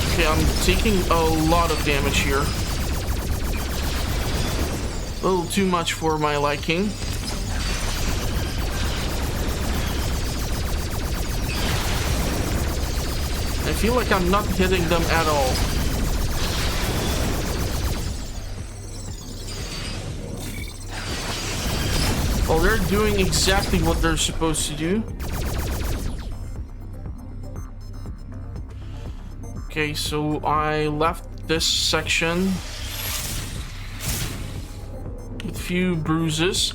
Okay, I'm taking a lot of damage here. A little too much for my liking. I feel like I'm not hitting them at all. Well, they're doing exactly what they're supposed to do. Okay, so I left this section with a few bruises.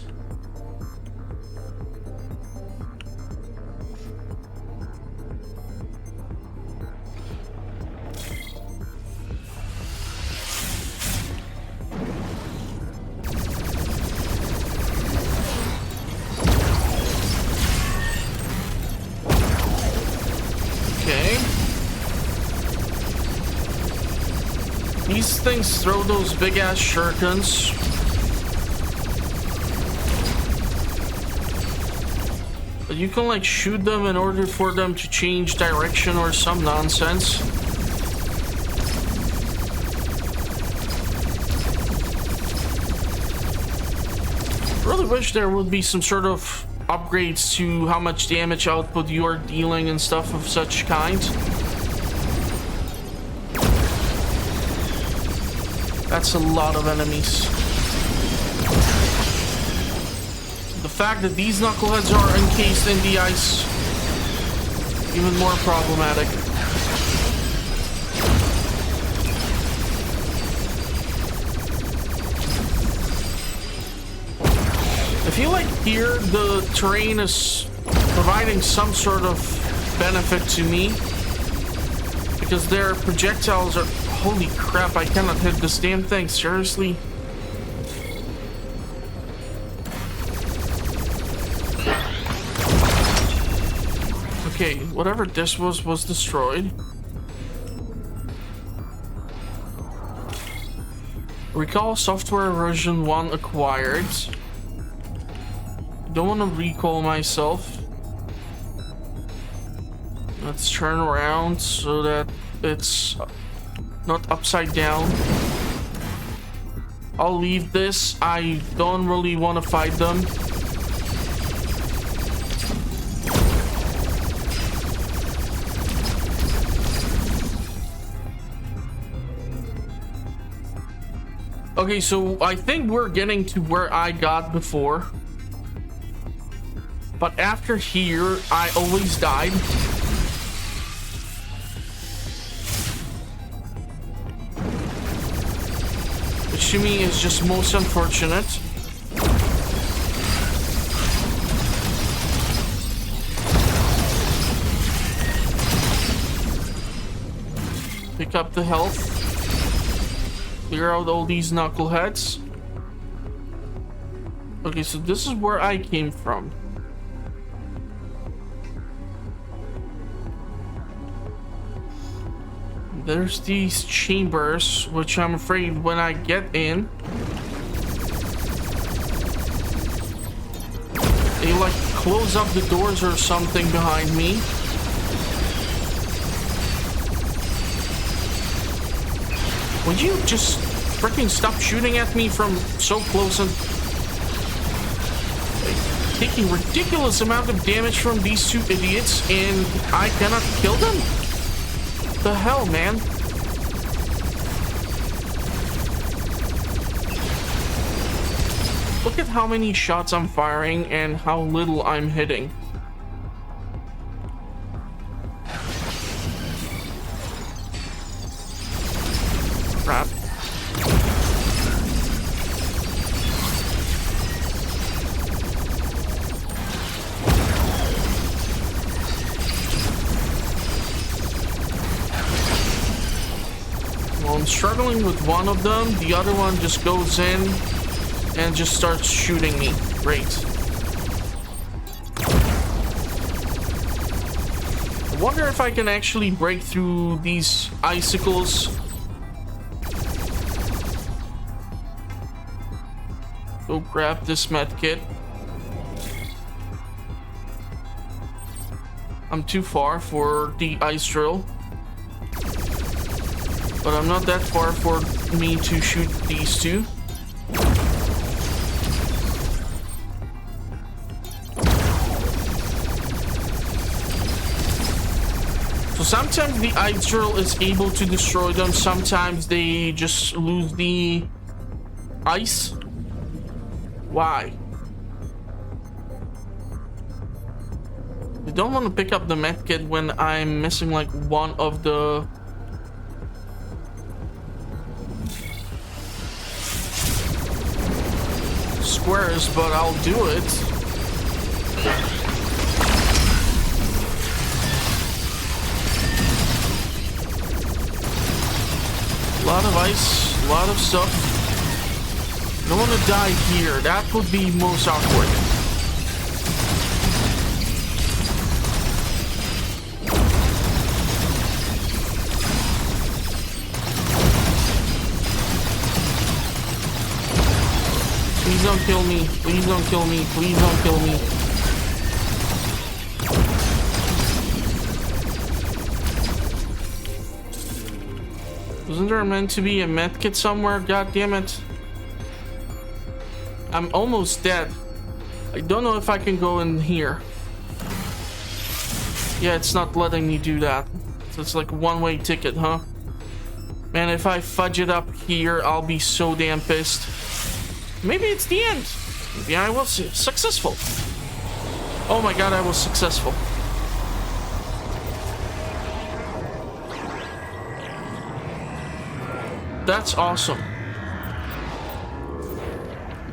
These things throw those big ass shurikens. But you can like shoot them in order for them to change direction or some nonsense. Really wish there would be some sort of upgrades to how much damage output you are dealing and stuff of such kind. That's a lot of enemies. The fact that these knuckleheads are encased in the ice, even more problematic. feel like here the terrain is providing some sort of benefit to me. Because their projectiles are... Holy crap, I cannot hit this damn thing. Seriously? Okay, whatever this was destroyed. Recall software version 1 acquired. Don't want to recall myself. Let's turn around so that it's not upside down. I'll leave this. I don't really want to fight them. Okay, so I think we're getting to where I got before. But after here, I always died. Which to me is just most unfortunate. Pick up the health. Clear out all these knuckleheads. Okay, so this is where I came from. There's these chambers, which I'm afraid when I get in, they like close up the doors or something behind me. Would you just freaking stop shooting at me from so close and like, taking ridiculous amount of damage from these two idiots and I cannot kill them? What the hell, man? Look at how many shots I'm firing and how little I'm hitting. Crap. Well, I'm struggling with one of them. The other one just goes in and just starts shooting me. Great. I wonder if I can actually break through these icicles. Go grab this med kit. I'm too far for the ice drill. But I'm not that far for me to shoot these two. So sometimes the ice drill is able to destroy them. Sometimes they just lose the ice. Why? I don't want to pick up the medkit when I'm missing like one of the squares, but I'll do it. A lot of ice, a lot of stuff. I don't want to die here. That would be most awkward. Please don't kill me. Please don't kill me. Please don't kill me. Wasn't there meant to be a medkit somewhere? God damn it. I'm almost dead. I don't know if I can go in here. Yeah, it's not letting me do that. So it's like a one-way ticket, huh? Man, if I fudge it up here, I'll be so damn pissed. Maybe it's the end. Maybe I was successful. Oh my god, I was successful. That's awesome.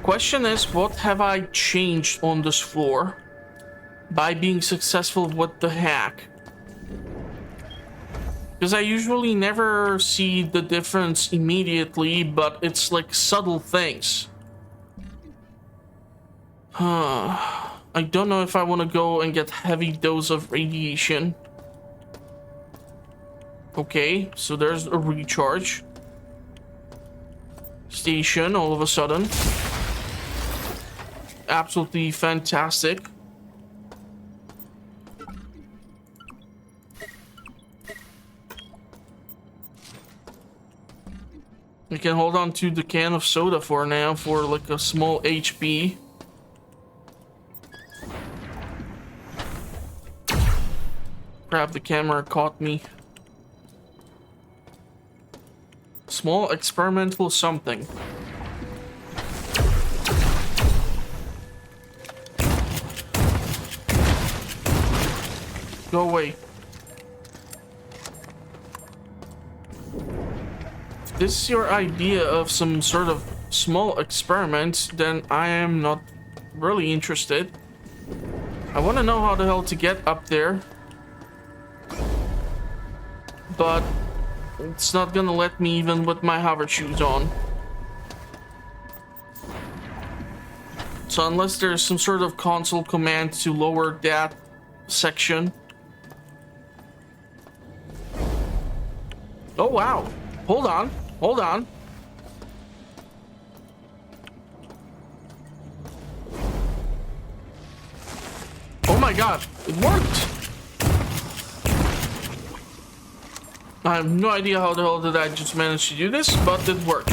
Question is, what have I changed on this floor by being successful with the hack? Because I usually never see the difference immediately, but it's like subtle things. I don't know if I want to go and get heavy dose of radiation. Okay, so there's a recharge station all of a sudden. Absolutely fantastic. We can hold on to the can of soda for now for like a small HP. Crap, the camera caught me. Small experimental something. Go away. If this is your idea of some sort of small experiment, then I am not really interested. I want to know how the hell to get up there. But it's not gonna let me even with my hover shoes on. So unless there's some sort of console command to lower that section. Oh wow, hold on, hold on. Oh my god, it worked. I have no idea how the hell did I just manage to do this, but it worked.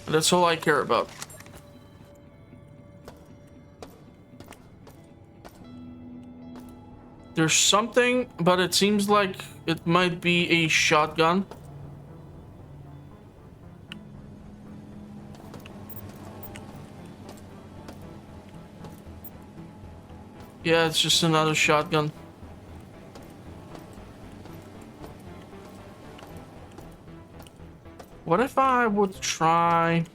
And that's all I care about. There's something, but it seems like it might be a shotgun. Yeah, it's just another shotgun. What if I would try...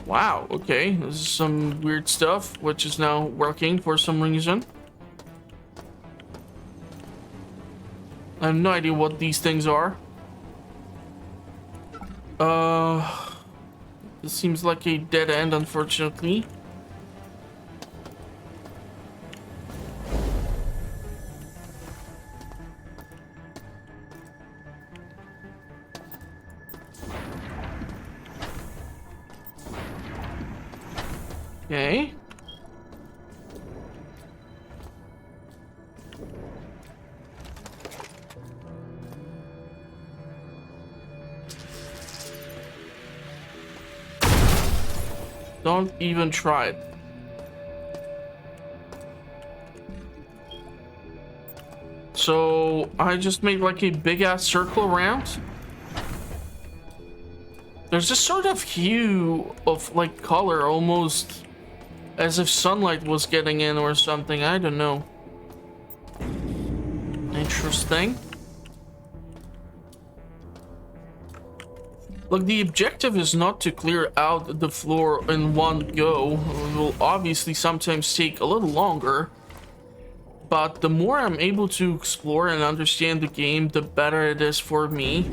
Wow, okay, this is some weird stuff, which is now working for some reason. I have no idea what these things are. This seems like a dead end, unfortunately. Okay. Don't even try it. So I just made like a big ass circle around. There's this sort of hue of like color, almost as if sunlight was getting in or something. I don't know. Interesting. Look, the objective is not to clear out the floor in one go. It will obviously sometimes take a little longer. But the more I'm able to explore and understand the game, the better it is for me.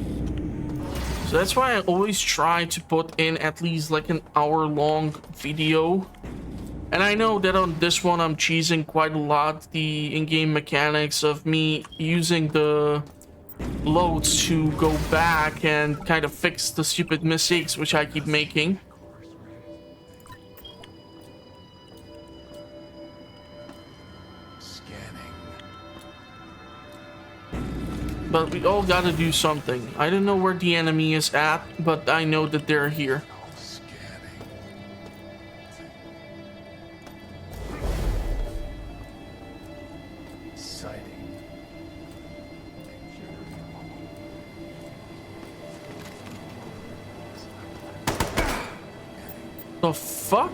So that's why I always try to put in at least like an hour-long video. And I know that on this one I'm cheesing quite a lot the in-game mechanics of me using the loads to go back and kind of fix the stupid mistakes which I keep making. But we all gotta do something. I don't know where the enemy is at, but I know that they're here. The fuck?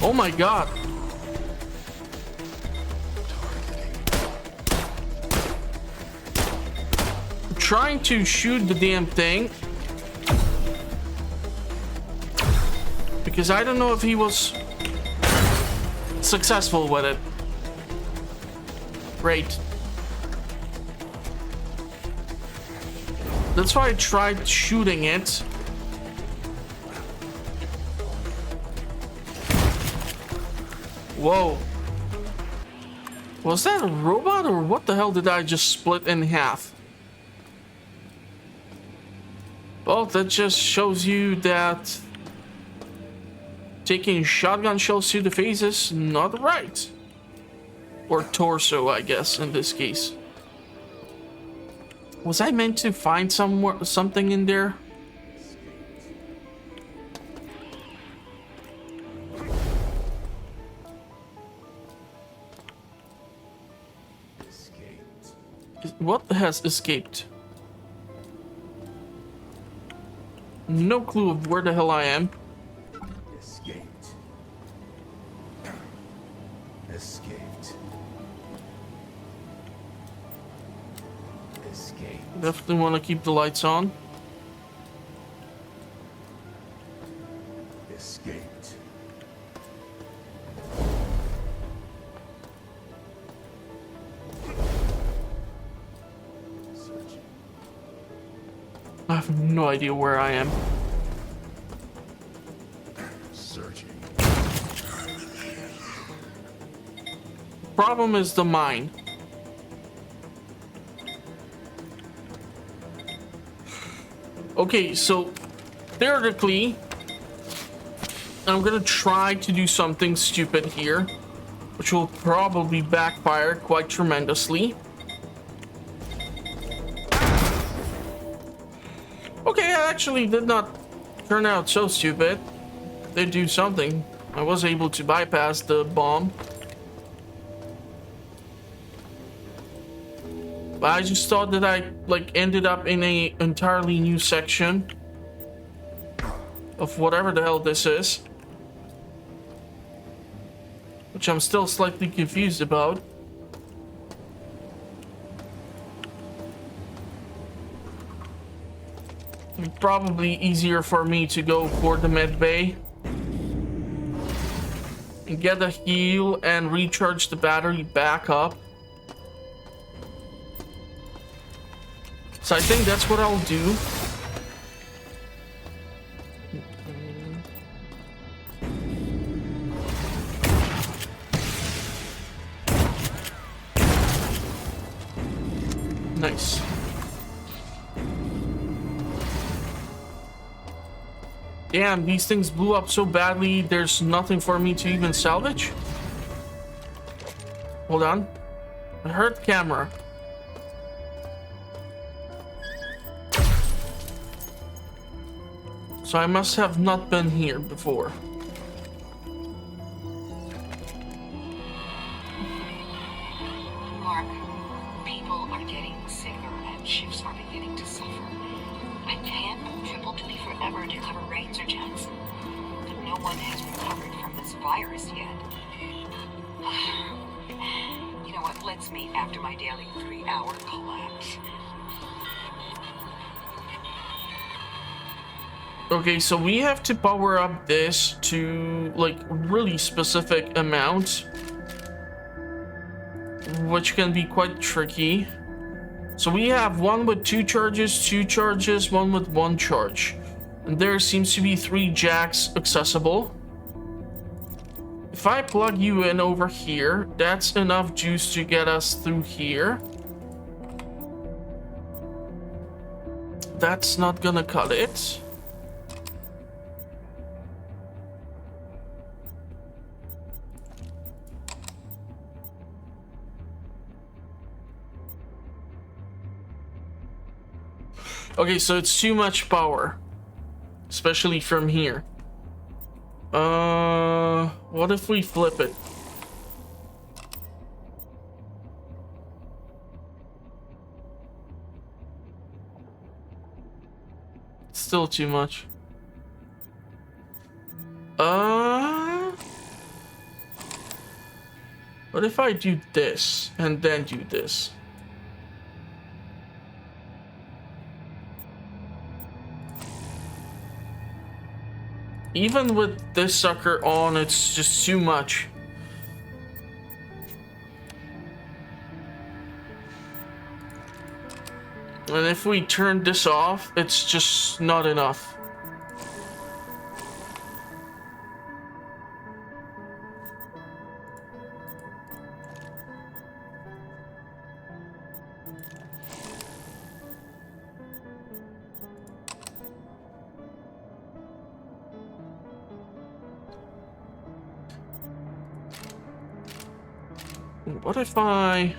Oh my god. I'm trying to shoot the damn thing because I don't know if he was successful with it. Great. That's why I tried shooting it. Whoa. Was that a robot or what the hell did I just split in half? Well, that just shows you that taking shotgun shells to the face is not right. Or torso, I guess, in this case. Was I meant to find something in there? What has escaped? No clue of where the hell I am. Escaped. Escaped. Escaped. Definitely want to keep the lights on. Escaped. Searching. I have no idea where I am. Searching. Problem is the mine. Okay, so theoretically, I'm gonna try to do something stupid here, which will probably backfire quite tremendously. Okay, I actually did not turn out so stupid. They do something. I was able to bypass the bomb. But I just thought that I ended up in a entirely new section of whatever the hell this is, which I'm still slightly confused about. Probably easier for me to go for the med bay and get a heal and recharge the battery back up. So I think that's what I'll do. Nice. Damn, these things blew up so badly, there's nothing for me to even salvage. Hold on. I heard camera. So I must have not been here before. Mark, people are getting sicker and ships are beginning to suffer. I can't do triple duty forever to cover rains or jets. But no one has recovered from this virus yet. You know what? Let's meet after my daily 3-hour collapse. Okay, so we have to power up this to really specific amount, which can be quite tricky. So we have one with 2 charges, one with 1 charge, and there seems to be 3 jacks accessible. If I plug you in over here, that's enough juice to get us through here. That's not gonna cut it. Okay, so it's too much power, especially from here. What if we flip it? Still too much. What if I do this and then do this? even with this sucker on, it's just too much. And if we turn this off, it's just not enough. What if I...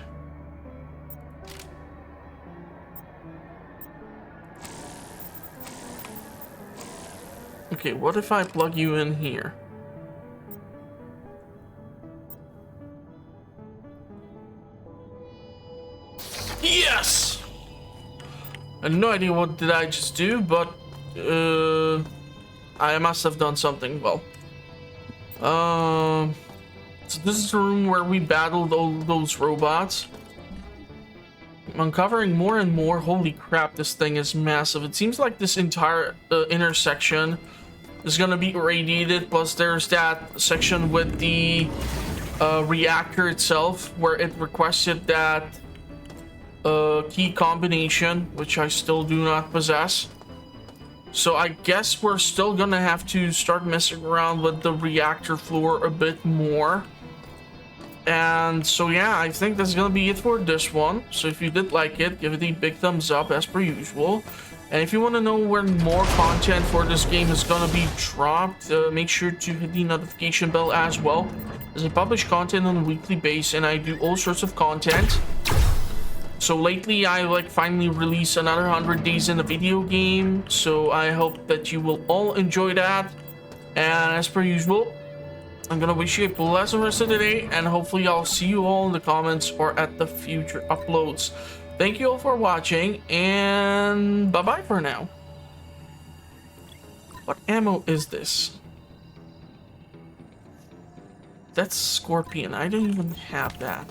Okay, what if I plug you in here? Yes! I have no idea what did I just do, but I must have done something well. So this is the room where we battled all those robots. I'm uncovering more and more. Holy crap, this thing is massive. It seems like this entire intersection is gonna be irradiated. Plus there's that section with the reactor itself where it requested that key combination, which I still do not possess. So I guess we're still gonna have to start messing around with the reactor floor a bit more. And so yeah, I think that's gonna be it for this one. So if you did like it, give it a big thumbs up as per usual. And if you want to know when more content for this game is gonna be dropped, make sure to hit the notification bell as well, as I publish content on a weekly basis and I do all sorts of content. So lately I like finally released another 100 days in a video game, so I hope that you will all enjoy that. And as per usual, I'm gonna wish you a pleasant rest of the day, and hopefully I'll see you all in the comments or at the future uploads. Thank you all for watching, and bye-bye for now. What ammo is this? That's Scorpion. I don't even have that.